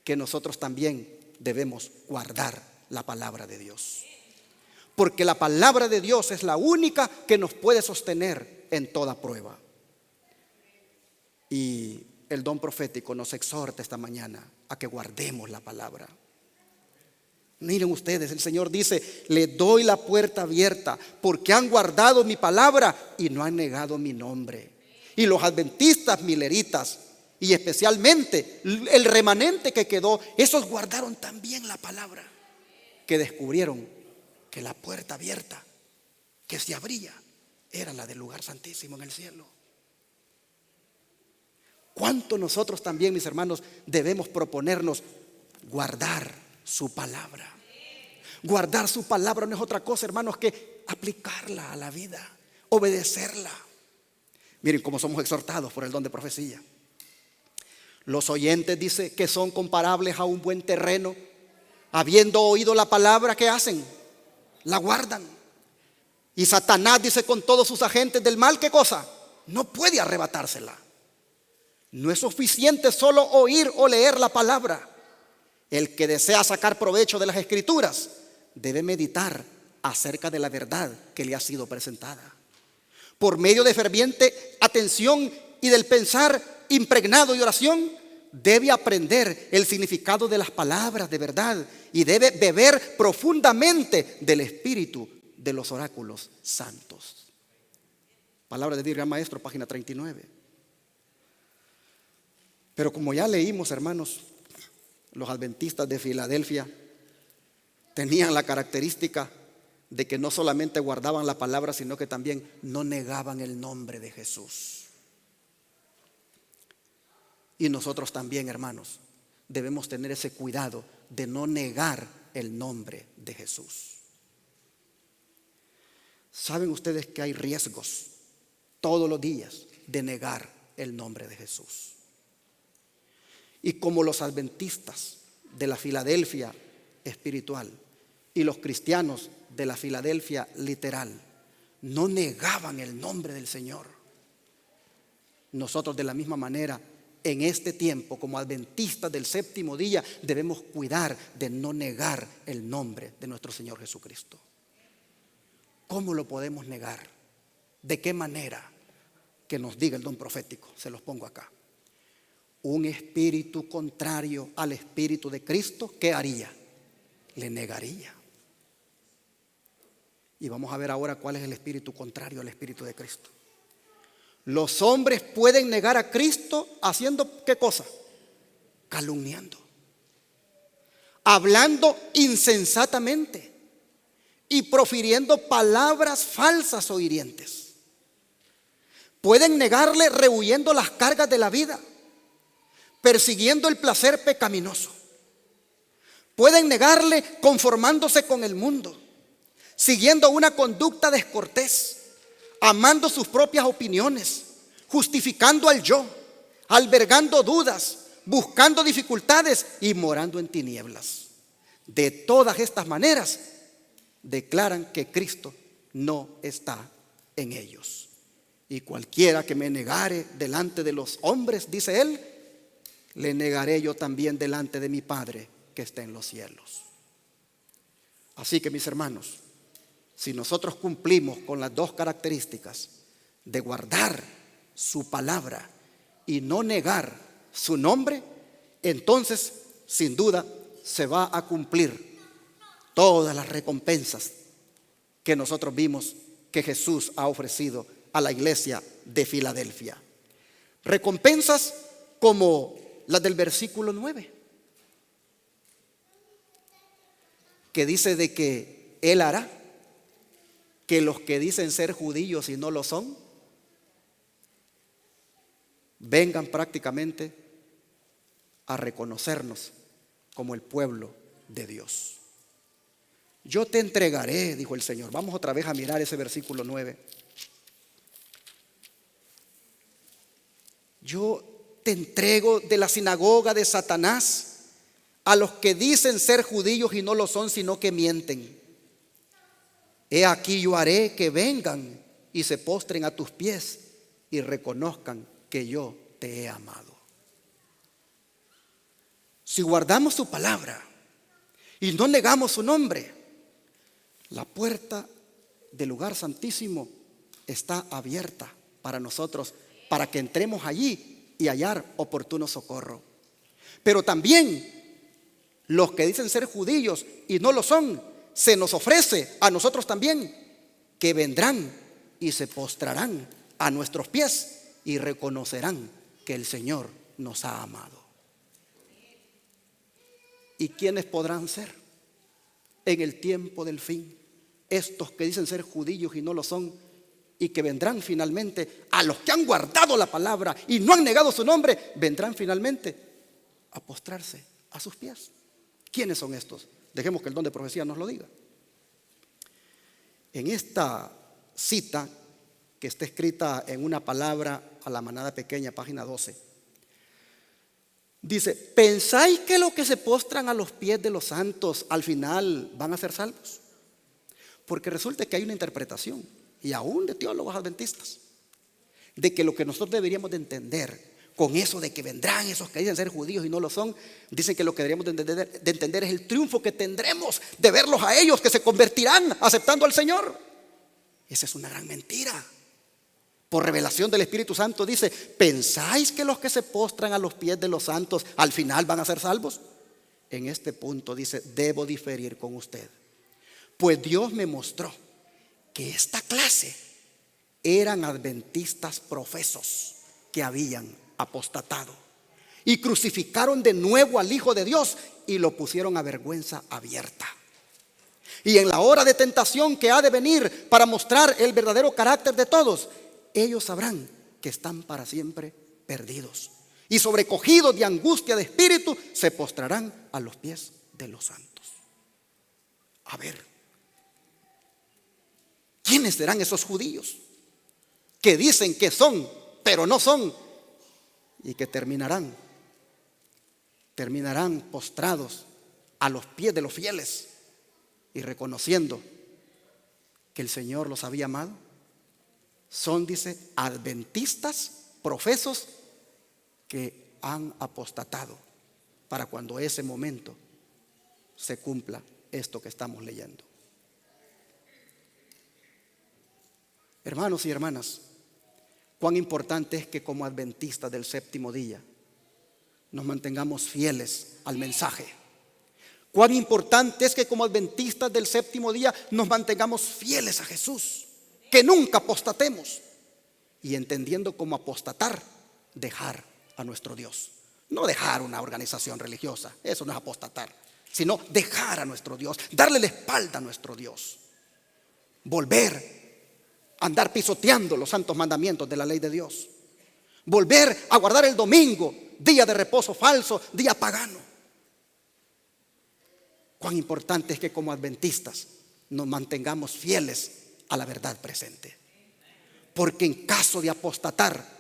que nosotros también debemos guardar la palabra de Dios. Porque la palabra de Dios es la única que nos puede sostener en toda prueba. Y el don profético nos exhorta esta mañana a que guardemos la palabra. Miren ustedes, el Señor dice: le doy la puerta abierta porque han guardado mi palabra y no han negado mi nombre. Y los adventistas mileritas, y especialmente el remanente que quedó, esos guardaron también la palabra, que descubrieron que la puerta abierta que se abría era la del lugar santísimo en el cielo. ¿Cuánto nosotros también, mis hermanos, debemos proponernos guardar su palabra? Guardar su palabra no es otra cosa, hermanos, que aplicarla a la vida, obedecerla. Miren cómo somos exhortados por el don de profecía. Los oyentes, dice, que son comparables a un buen terreno. Habiendo oído la palabra, ¿qué hacen? La guardan. Y Satanás, dice, con todos sus agentes del mal, ¿qué cosa? No puede arrebatársela. No es suficiente solo oír o leer la palabra. El que desea sacar provecho de las Escrituras debe meditar acerca de la verdad que le ha sido presentada. Por medio de ferviente atención y del pensar impregnado de oración, debe aprender el significado de las palabras de verdad y debe beber profundamente del espíritu de los oráculos santos. Palabra de Dios, Gran Maestro, página 39. Pero como ya leímos, hermanos, los adventistas de Filadelfia tenían la característica de que no solamente guardaban la palabra, sino que también no negaban el nombre de Jesús. Y nosotros también, hermanos, debemos tener ese cuidado de no negar el nombre de Jesús. ¿Saben ustedes que hay riesgos todos los días de negar el nombre de Jesús? Y como los adventistas de la Filadelfia espiritual y los cristianos de la Filadelfia literal no negaban el nombre del Señor, nosotros de la misma manera en este tiempo, como adventistas del séptimo día, debemos cuidar de no negar el nombre de nuestro Señor Jesucristo. ¿Cómo lo podemos negar? ¿De qué manera? Que nos diga el don profético, se los pongo acá. Un espíritu contrario al espíritu de Cristo, ¿qué haría? Le negaría. Y vamos a ver ahora cuál es el espíritu contrario al espíritu de Cristo. Los hombres pueden negar a Cristo haciendo ¿qué cosa? Calumniando, hablando insensatamente y profiriendo palabras falsas o hirientes. Pueden negarle rehuyendo las cargas de la vida, persiguiendo el placer pecaminoso. Pueden negarle conformándose con el mundo, siguiendo una conducta descortés, amando sus propias opiniones, justificando al yo, albergando dudas, buscando dificultades y morando en tinieblas. De todas estas maneras declaran que Cristo no está en ellos. Y cualquiera que me negare delante de los hombres, dice él, le negaré yo también delante de mi Padre que está en los cielos. Así que, mis hermanos, si nosotros cumplimos con las dos características de guardar su palabra y no negar su nombre, entonces sin duda se va a cumplir todas las recompensas que nosotros vimos que Jesús ha ofrecido a la iglesia de Filadelfia. Recompensas como las del versículo 9, que dice de que Él hará que los que dicen ser judíos y no lo son, vengan prácticamente a reconocernos como el pueblo de Dios. Yo te entregaré, dijo el Señor. Vamos otra vez a mirar ese versículo 9. Yo te entrego de la sinagoga de Satanás a los que dicen ser judíos y no lo son, sino que mienten. He aquí yo haré que vengan y se postren a tus pies y reconozcan que yo te he amado. Si guardamos su palabra y no negamos su nombre, la puerta del lugar santísimo está abierta para nosotros, para que entremos allí y hallar oportuno socorro. Pero también los que dicen ser judíos y no lo son, se nos ofrece a nosotros también que vendrán y se postrarán a nuestros pies y reconocerán que el Señor nos ha amado. ¿Y quiénes podrán ser en el tiempo del fin? Estos que dicen ser judíos y no lo son, y que vendrán finalmente, a los que han guardado la palabra y no han negado su nombre, vendrán finalmente a postrarse a sus pies. ¿Quiénes son estos? Dejemos que el don de profecía nos lo diga. En esta cita, que está escrita en una palabra a la manada pequeña, página 12, dice: ¿pensáis que los que se postran a los pies de los santos al final van a ser salvos? Porque resulta que hay una interpretación, y aún de teólogos adventistas, de que lo que nosotros deberíamos de entender con eso de que vendrán esos que dicen ser judíos y no lo son, dicen que lo que deberíamos de entender es el triunfo que tendremos de verlos a ellos que se convertirán aceptando al Señor. Esa es una gran mentira. Por revelación del Espíritu Santo dice: ¿pensáis que los que se postran a los pies de los santos al final van a ser salvos? En este punto dice: debo diferir con usted, pues Dios me mostró que esta clase eran adventistas profesos que habían apostatado y crucificaron de nuevo al Hijo de Dios y lo pusieron a vergüenza abierta. Y en la hora de tentación que ha de venir para mostrar el verdadero carácter de todos, ellos sabrán que están para siempre perdidos, y sobrecogidos de angustia de espíritu se postrarán a los pies de los santos. A ver, ¿quiénes serán esos judíos que dicen que son, pero no son, y que terminarán postrados a los pies de los fieles y reconociendo que el Señor los había amado? Son, dice, adventistas profesos que han apostatado para cuando ese momento se cumpla esto que estamos leyendo. Hermanos y hermanas, cuán importante es que como adventistas del séptimo día nos mantengamos fieles al mensaje. Cuán importante es que como adventistas del séptimo día nos mantengamos fieles a Jesús, que nunca apostatemos, y entendiendo como apostatar, dejar a nuestro Dios. No dejar una organización religiosa, eso no es apostatar, sino dejar a nuestro Dios, darle la espalda a nuestro Dios, volver a andar pisoteando los santos mandamientos de la ley de Dios, volver a guardar el domingo, día de reposo falso, día pagano. Cuán importante es que como adventistas nos mantengamos fieles a la verdad presente, porque en caso de apostatar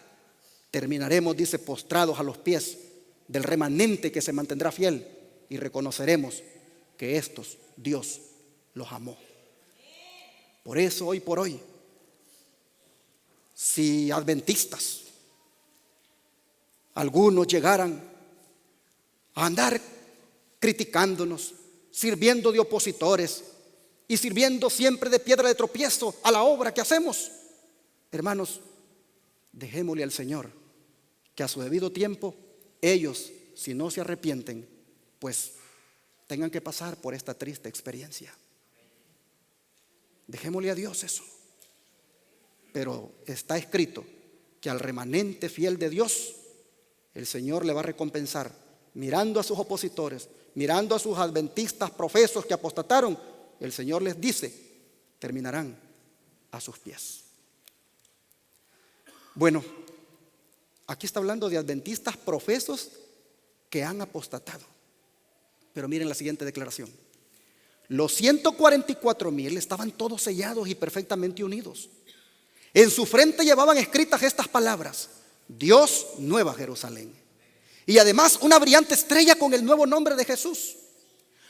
terminaremos, dice, postrados a los pies del remanente que se mantendrá fiel, y reconoceremos que estos Dios los amó. Por eso hoy por hoy, si adventistas algunos llegaran a andar criticándonos, sirviendo de opositores y sirviendo siempre de piedra de tropiezo a la obra que hacemos, hermanos, dejémosle al Señor que a su debido tiempo ellos, si no se arrepienten, pues tengan que pasar por esta triste experiencia. Dejémosle a Dios eso. Pero está escrito que al remanente fiel de Dios, el Señor le va a recompensar, mirando a sus opositores, mirando a sus adventistas profesos que apostataron. El Señor les dice: terminarán a sus pies. Bueno, aquí está hablando de adventistas profesos que han apostatado. Pero miren la siguiente declaración: los 144,000 estaban todos sellados y perfectamente unidos. En su frente llevaban escritas estas palabras: Dios, Nueva Jerusalén. Y además una brillante estrella con el nuevo nombre de Jesús.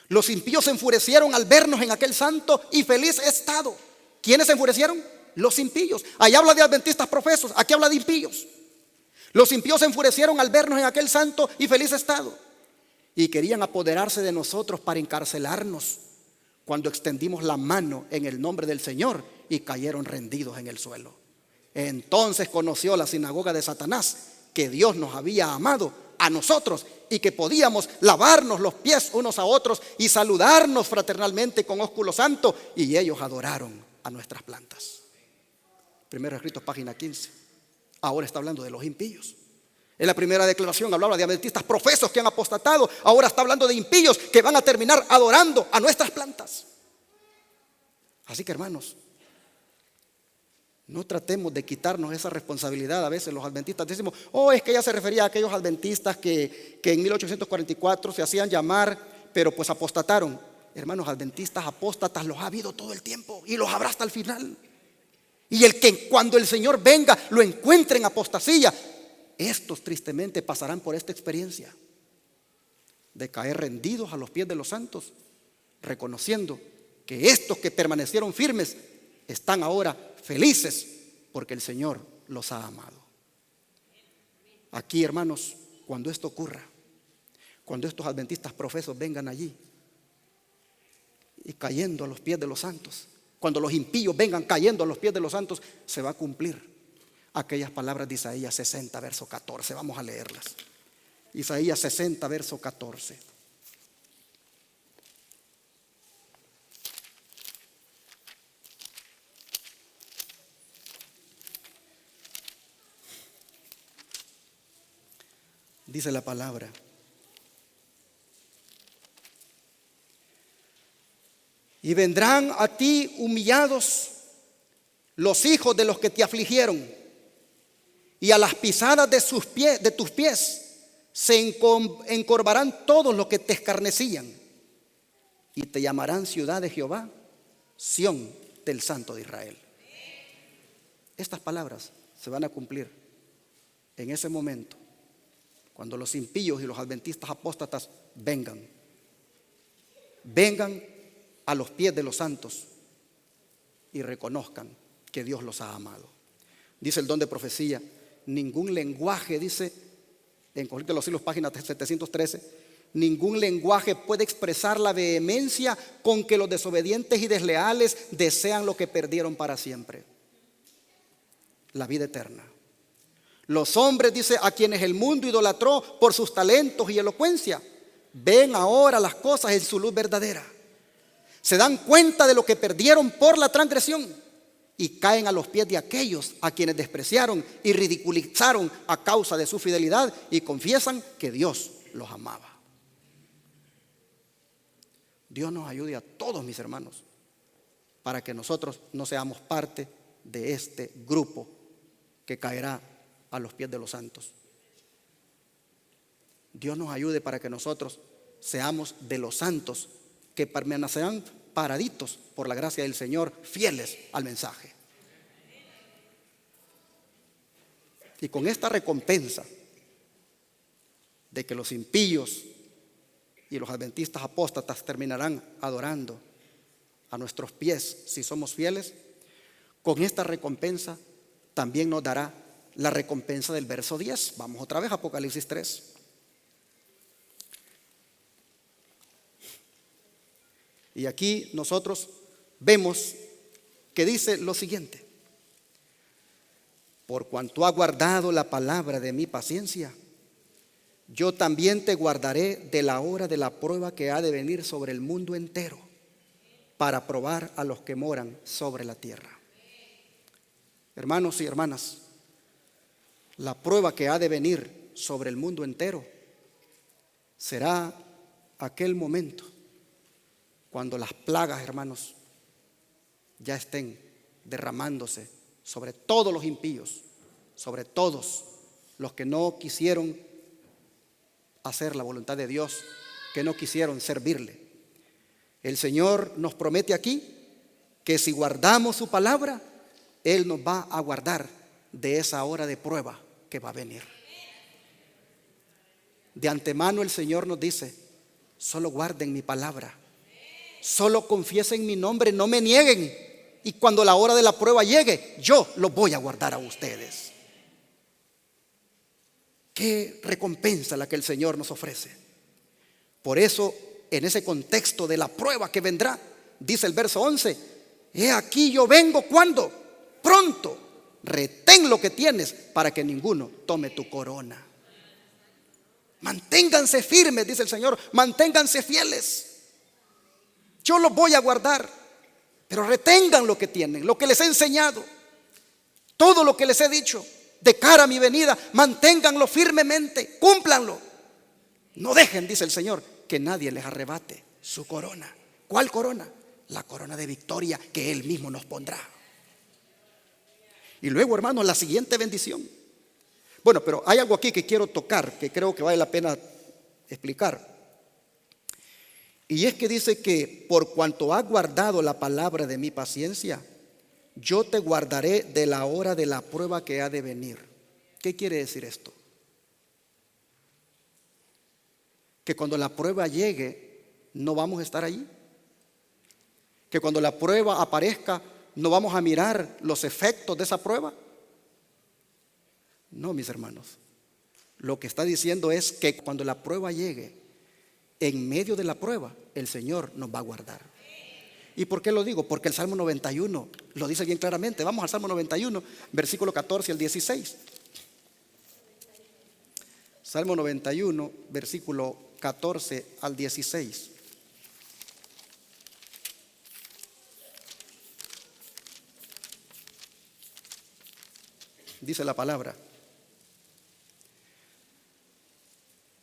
Los impíos se enfurecieron al vernos en aquel santo y feliz estado. ¿Quiénes se enfurecieron? Los impíos. Allá habla de adventistas profesos, aquí habla de impíos. Los impíos se enfurecieron al vernos en aquel santo y feliz estado, y querían apoderarse de nosotros para encarcelarnos, cuando extendimos la mano en el nombre del Señor y cayeron rendidos en el suelo. Entonces conoció la sinagoga de Satanás que Dios nos había amado a nosotros y que podíamos lavarnos los pies unos a otros y saludarnos fraternalmente con ósculo santo, y ellos adoraron a nuestras plantas. Primeros Escritos, página 15. Ahora está hablando de los impíos. En la primera declaración hablaba de adventistas profesos que han apostatado. Ahora está hablando de impíos que van a terminar adorando a nuestras plantas. Así que, hermanos, no tratemos de quitarnos esa responsabilidad. A veces los adventistas decimos: oh, es que ella se refería a aquellos adventistas que en 1844 se hacían llamar, pero pues apostataron. Hermanos, adventistas apóstatas los ha habido todo el tiempo y los habrá hasta el final. Y el que cuando el Señor venga lo encuentre en apostasía, estos tristemente pasarán por esta experiencia de caer rendidos a los pies de los santos, reconociendo que estos que permanecieron firmes están ahora felices porque el Señor los ha amado. Aquí, hermanos, cuando esto ocurra, cuando estos adventistas profesos vengan allí y cayendo a los pies de los santos, cuando los impíos vengan cayendo a los pies de los santos, se va a cumplir aquellas palabras de Isaías 60, verso 14. Vamos a leerlas. Isaías 60, verso 14. Dice la palabra: y vendrán a ti humillados los hijos de los que te afligieron, y a las pisadas de tus pies se encorvarán todos los que te escarnecían, y te llamarán ciudad de Jehová, Sión del Santo de Israel. Estas palabras se van a cumplir en ese momento, cuando los impíos y los adventistas apóstatas vengan a los pies de los santos y reconozcan que Dios los ha amado. Dice el don de profecía: ningún lenguaje, dice en Corriente de los Siglos, página 713, ningún lenguaje puede expresar la vehemencia con que los desobedientes y desleales desean lo que perdieron para siempre: la vida eterna. Los hombres, dice, a quienes el mundo idolatró por sus talentos y elocuencia, ven ahora las cosas en su luz verdadera. Se dan cuenta de lo que perdieron por la transgresión y caen a los pies de aquellos a quienes despreciaron y ridiculizaron a causa de su fidelidad, y confiesan que Dios los amaba. Dios nos ayude a todos, mis hermanos, para que nosotros no seamos parte de este grupo que caerá a los pies de los santos. Dios nos ayude para que nosotros seamos de los santos que permanecerán paraditos por la gracia del Señor, fieles al mensaje. Y con esta recompensa de que los impíos y los adventistas apóstatas terminarán adorando a nuestros pies si somos fieles, con esta recompensa también nos dará la recompensa del verso 10. Vamos otra vez a Apocalipsis 3. Y aquí nosotros vemos que dice lo siguiente: por cuanto has guardado la palabra de mi paciencia, yo también te guardaré de la hora de la prueba que ha de venir sobre el mundo entero, para probar a los que moran sobre la tierra. Hermanos y hermanas, la prueba que ha de venir sobre el mundo entero será aquel momento cuando las plagas, hermanos, ya estén derramándose sobre todos los impíos, sobre todos los que no quisieron hacer la voluntad de Dios, que no quisieron servirle. El Señor nos promete aquí que si guardamos su palabra, Él nos va a guardar de esa hora de prueba que va a venir. De antemano el Señor nos dice: solo guarden mi palabra, solo confiesen mi nombre, no me nieguen, y cuando la hora de la prueba llegue, yo los voy a guardar a ustedes. Qué recompensa la que el Señor nos ofrece. Por eso, en ese contexto de la prueba que vendrá, dice el verso 11: he aquí yo vengo, ¿cuándo? Pronto. retén lo que tienes para que ninguno tome tu corona. Manténganse firmes, dice el Señor, manténganse fieles. Yo los voy a guardar, pero retengan lo que tienen, lo que les he enseñado, todo lo que les he dicho de cara a mi venida, manténganlo firmemente, cúmplanlo. No dejen, dice el Señor, que nadie les arrebate su corona. ¿Cuál corona? La corona de victoria que Él mismo nos pondrá. Y luego, hermanos, la siguiente bendición. Bueno, pero hay algo aquí que quiero tocar, que creo que vale la pena explicar. Y es que dice que por cuanto has guardado la palabra de mi paciencia, yo te guardaré de la hora de la prueba que ha de venir. ¿Qué quiere decir esto? Que cuando la prueba llegue, no vamos a estar allí. Que cuando la prueba aparezca, no vamos a mirar los efectos de esa prueba. No, mis hermanos. Lo que está diciendo es que cuando la prueba llegue, en medio de la prueba, el Señor nos va a guardar. ¿Y por qué lo digo? Porque el Salmo 91 lo dice bien claramente. Vamos al Salmo 91, versículo 14 al 16. Salmo 91, versículo 14 al 16. Dice la palabra: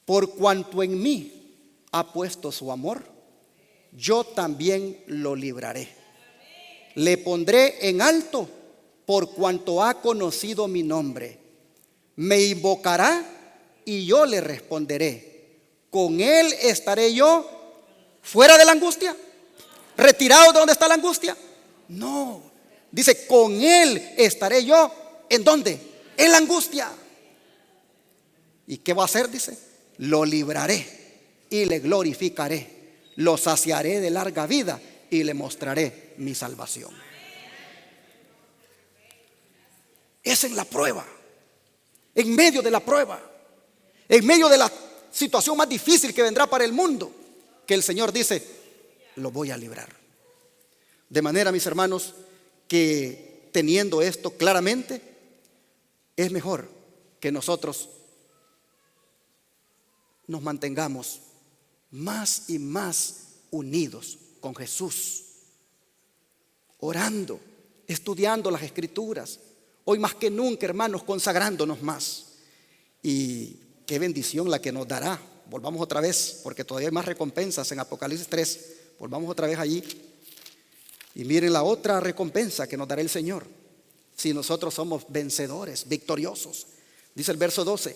por cuanto en mí ha puesto su amor, yo también lo libraré. Le pondré en alto por cuanto ha conocido mi nombre. Me invocará y yo le responderé. Con él estaré yo fuera de la angustia, retirado de donde está la angustia. No, dice, con él estaré yo. ¿En dónde? En la angustia. ¿Y qué va a hacer? Dice, lo libraré y le glorificaré. Lo saciaré de larga vida y le mostraré mi salvación. Es en la prueba, en medio de la prueba, en medio de la situación más difícil que vendrá para el mundo, que el Señor dice, lo voy a librar. De manera, mis hermanos, que teniendo esto claramente, es mejor que nosotros nos mantengamos más y más unidos con Jesús, orando, estudiando las Escrituras, hoy más que nunca, hermanos, consagrándonos más. Y qué bendición la que nos dará. Volvamos otra vez, porque todavía hay más recompensas en Apocalipsis 3. Volvamos otra vez allí y miren la otra recompensa que nos dará el Señor si nosotros somos vencedores, victoriosos. Dice el verso 12: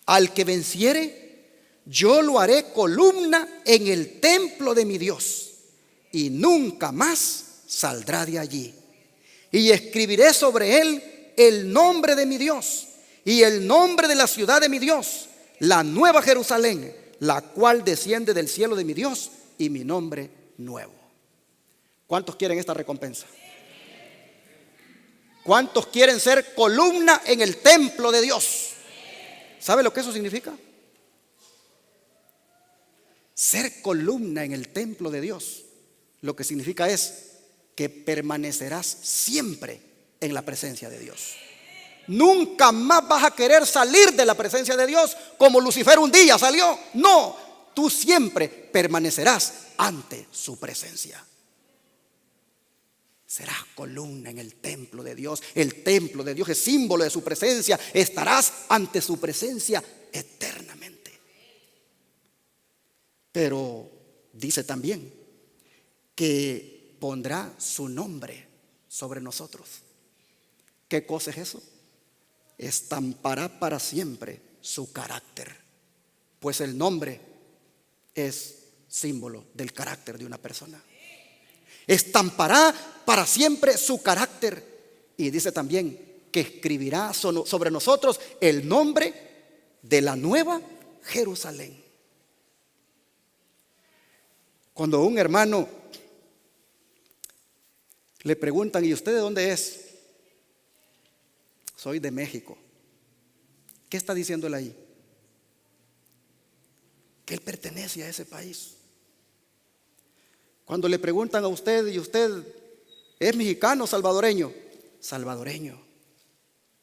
al que venciere, yo lo haré columna en el templo de mi Dios, y nunca más saldrá de allí. Y escribiré sobre él el nombre de mi Dios y el nombre de la ciudad de mi Dios, la nueva Jerusalén, la cual desciende del cielo de mi Dios, y mi nombre nuevo. ¿Cuántos quieren esta recompensa? ¿Cuántos quieren ser columna en el templo de Dios? ¿Sabe lo que eso significa? Ser columna en el templo de Dios, lo que significa es que permanecerás siempre en la presencia de Dios. Nunca más vas a querer salir de la presencia de Dios como Lucifer un día salió. No, tú siempre permanecerás ante su presencia. Serás columna en el templo de Dios. El templo de Dios es símbolo de su presencia. Estarás ante su presencia eternamente. Pero dice también que pondrá su nombre sobre nosotros. ¿Qué cosa es eso? Estampará para siempre su carácter, pues el nombre es símbolo del carácter de una persona. Estampará para siempre su carácter. Y dice también que escribirá sobre nosotros el nombre de la nueva Jerusalén. Cuando a un hermano le preguntan, ¿y usted de dónde es? Soy de México. ¿Qué está diciendo él ahí? Que él pertenece a ese país. Cuando le preguntan a usted, ¿y usted es mexicano o salvadoreño? salvadoreño.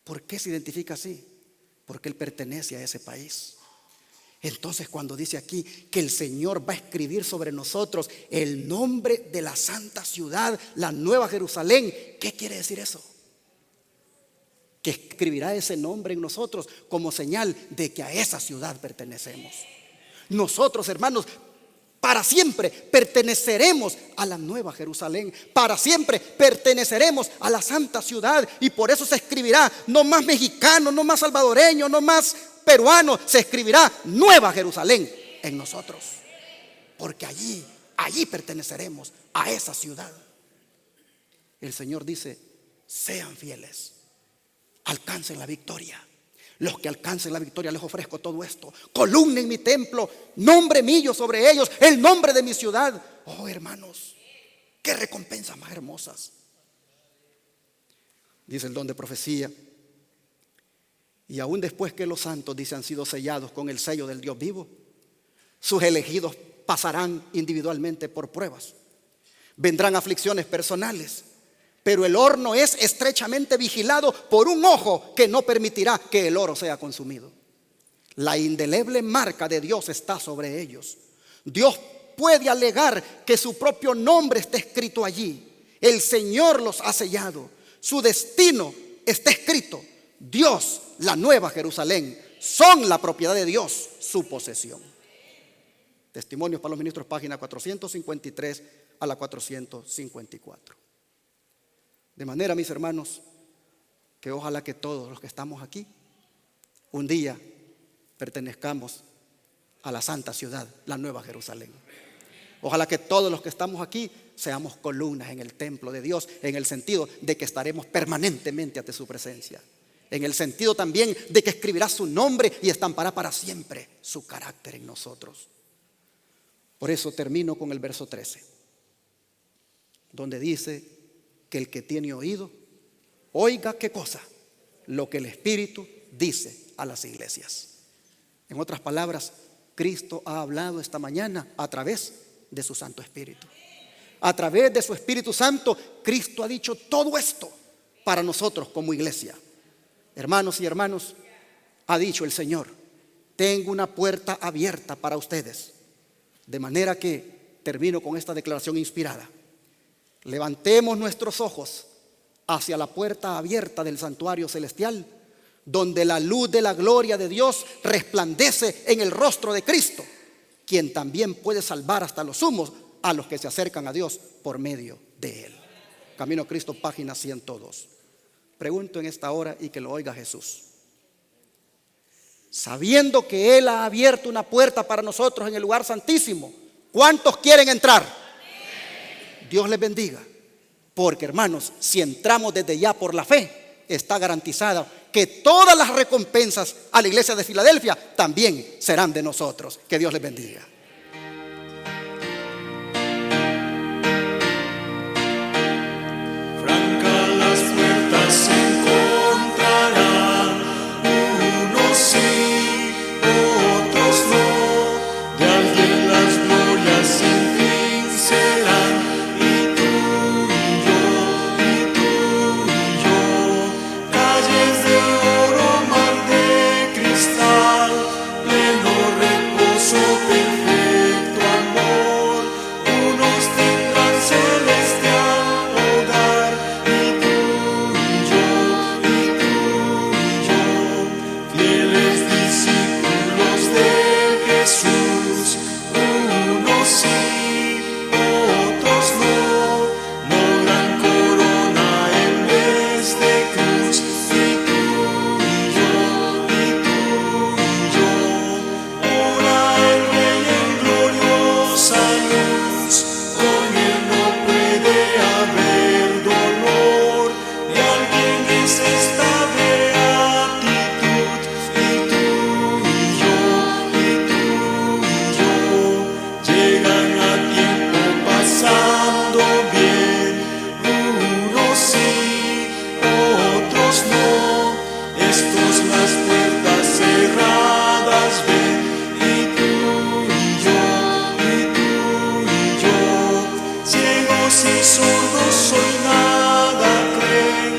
¿Por qué se identifica así? Porque él pertenece a ese país. Entonces, cuando dice aquí que el Señor va a escribir sobre nosotros el nombre de la santa ciudad, la Nueva Jerusalén, ¿qué quiere decir eso? Que escribirá ese nombre en nosotros como señal de que a esa ciudad pertenecemos. Nosotros, hermanos, para siempre perteneceremos a la Nueva Jerusalén. Para siempre perteneceremos a la santa ciudad. Y por eso se escribirá no más mexicano, no más salvadoreño, no más peruano. Se escribirá Nueva Jerusalén en nosotros. Porque allí perteneceremos a esa ciudad. El Señor dice: sean fieles, alcancen la victoria. Los que alcancen la victoria les ofrezco todo esto: columna en mi templo, nombre mío sobre ellos, el nombre de mi ciudad. Oh, hermanos, qué recompensas más hermosas. Dice el don de profecía: y aún después que los santos, dice, han sido sellados con el sello del Dios vivo, sus elegidos pasarán individualmente por pruebas. Vendrán aflicciones personales, pero el horno es estrechamente vigilado por un ojo que no permitirá que el oro sea consumido. La indeleble marca de Dios está sobre ellos. Dios puede alegar que su propio nombre está escrito allí. El Señor los ha sellado. Su destino está escrito. Dios, la Nueva Jerusalén, son la propiedad de Dios, su posesión. Testimonios para los Ministros, página 453 a la 454. De manera, mis hermanos, que ojalá que todos los que estamos aquí un día pertenezcamos a la santa ciudad, la Nueva Jerusalén. Ojalá que todos los que estamos aquí seamos columnas en el templo de Dios, en el sentido de que estaremos permanentemente ante su presencia, en el sentido también de que escribirá su nombre y estampará para siempre su carácter en nosotros. Por eso termino con el verso 13, donde dice que el que tiene oído, oiga qué cosa, lo que el Espíritu dice a las iglesias. En otras palabras, Cristo ha hablado esta mañana a través de su Santo Espíritu. A través de su Espíritu Santo, Cristo ha dicho todo esto para nosotros como iglesia. Hermanos y hermanos, ha dicho el Señor: tengo una puerta abierta para ustedes. De manera que termino con esta declaración inspirada. Levantemos nuestros ojos hacia la puerta abierta del santuario celestial, donde la luz de la gloria de Dios resplandece en el rostro de Cristo, quien también puede salvar hasta los sumos a los que se acercan a Dios por medio de Él. Camino a Cristo, página 102. Pregunto en esta hora y que lo oiga Jesús. Sabiendo que Él ha abierto una puerta para nosotros en el lugar santísimo, ¿cuántos quieren entrar? Dios les bendiga, porque hermanos, si entramos desde ya por la fe, está garantizada que todas las recompensas a la iglesia de Filadelfia también serán de nosotros. Que Dios les bendiga. Francas las puertas se encontrarán, unos sí, otros no, de alguien las glorias sin fin serán. Perfecto amor, unos tendrán celestial hogar, y tú y yo, fieles discípulos de Jesús, unos sí, otros no, logran corona en vez de cruz, y tú y yo, ora el Rey en gloriosa luz, con Él no puede haber dolor, de alguien es esta beatitud, y tú y yo, llegan a tiempo pasando bien, unos sí, otros no, estos las puertas cerradas ven, y tú y yo, ciegos y sordos hoy nada creen,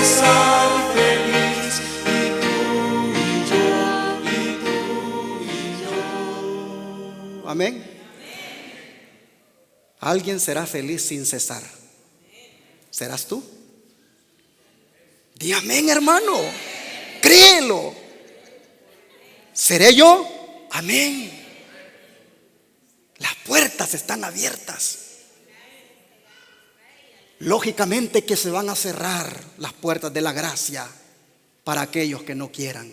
César feliz, y tú y yo. Amén. Alguien será feliz sin cesar. ¿Serás tú? Di amén, hermano. Créelo. ¿Seré yo? Amén. Las puertas están abiertas. Lógicamente que se van a cerrar las puertas de la gracia para aquellos que no quieran.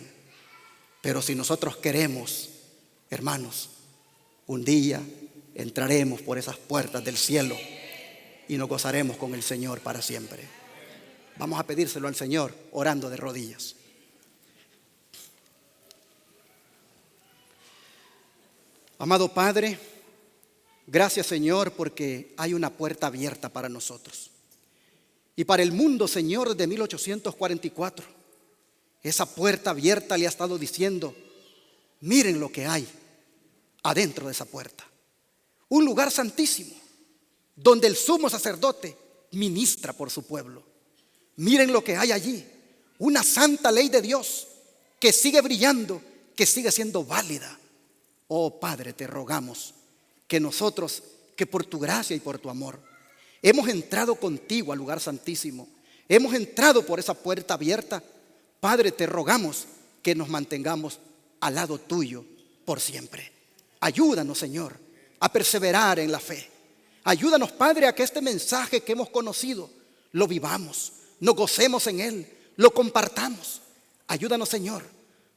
Pero si nosotros queremos, hermanos, un día entraremos por esas puertas del cielo y nos gozaremos con el Señor para siempre. Vamos a pedírselo al Señor orando de rodillas. Amado Padre, gracias, Señor, porque hay una puerta abierta para nosotros. Y para el mundo, Señor, desde 1844, esa puerta abierta le ha estado diciendo: miren lo que hay adentro de esa puerta. Un lugar santísimo, donde el sumo sacerdote ministra por su pueblo. Miren lo que hay allí. Una santa ley de Dios que sigue brillando, que sigue siendo válida. Oh Padre, te rogamos que nosotros, que por tu gracia y por tu amor, hemos entrado contigo al lugar santísimo, hemos entrado por esa puerta abierta. Padre, te rogamos que nos mantengamos al lado tuyo por siempre. Ayúdanos, Señor, a perseverar en la fe. Ayúdanos, Padre, a que este mensaje que hemos conocido lo vivamos, nos gocemos en él, lo compartamos. Ayúdanos, Señor,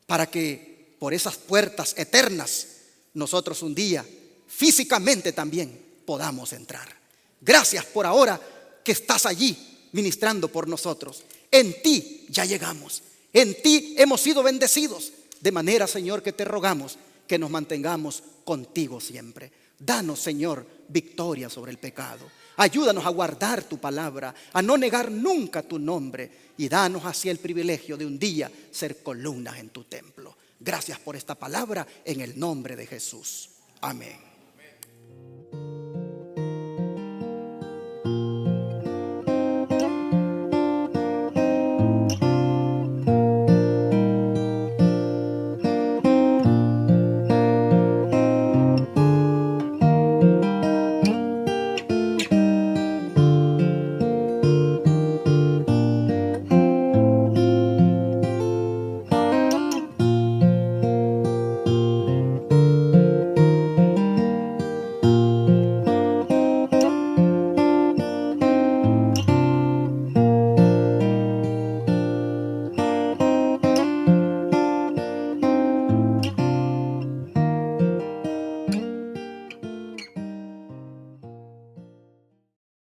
para que por esas puertas eternas nosotros un día físicamente también podamos entrar. Gracias por ahora que estás allí ministrando por nosotros. En ti ya llegamos, en ti hemos sido bendecidos. De manera, Señor, que te rogamos que nos mantengamos contigo siempre. Danos, Señor, victoria sobre el pecado. Ayúdanos a guardar tu palabra, a no negar nunca tu nombre, y danos así el privilegio de un día ser columnas en tu templo. Gracias por esta palabra en el nombre de Jesús. Amén.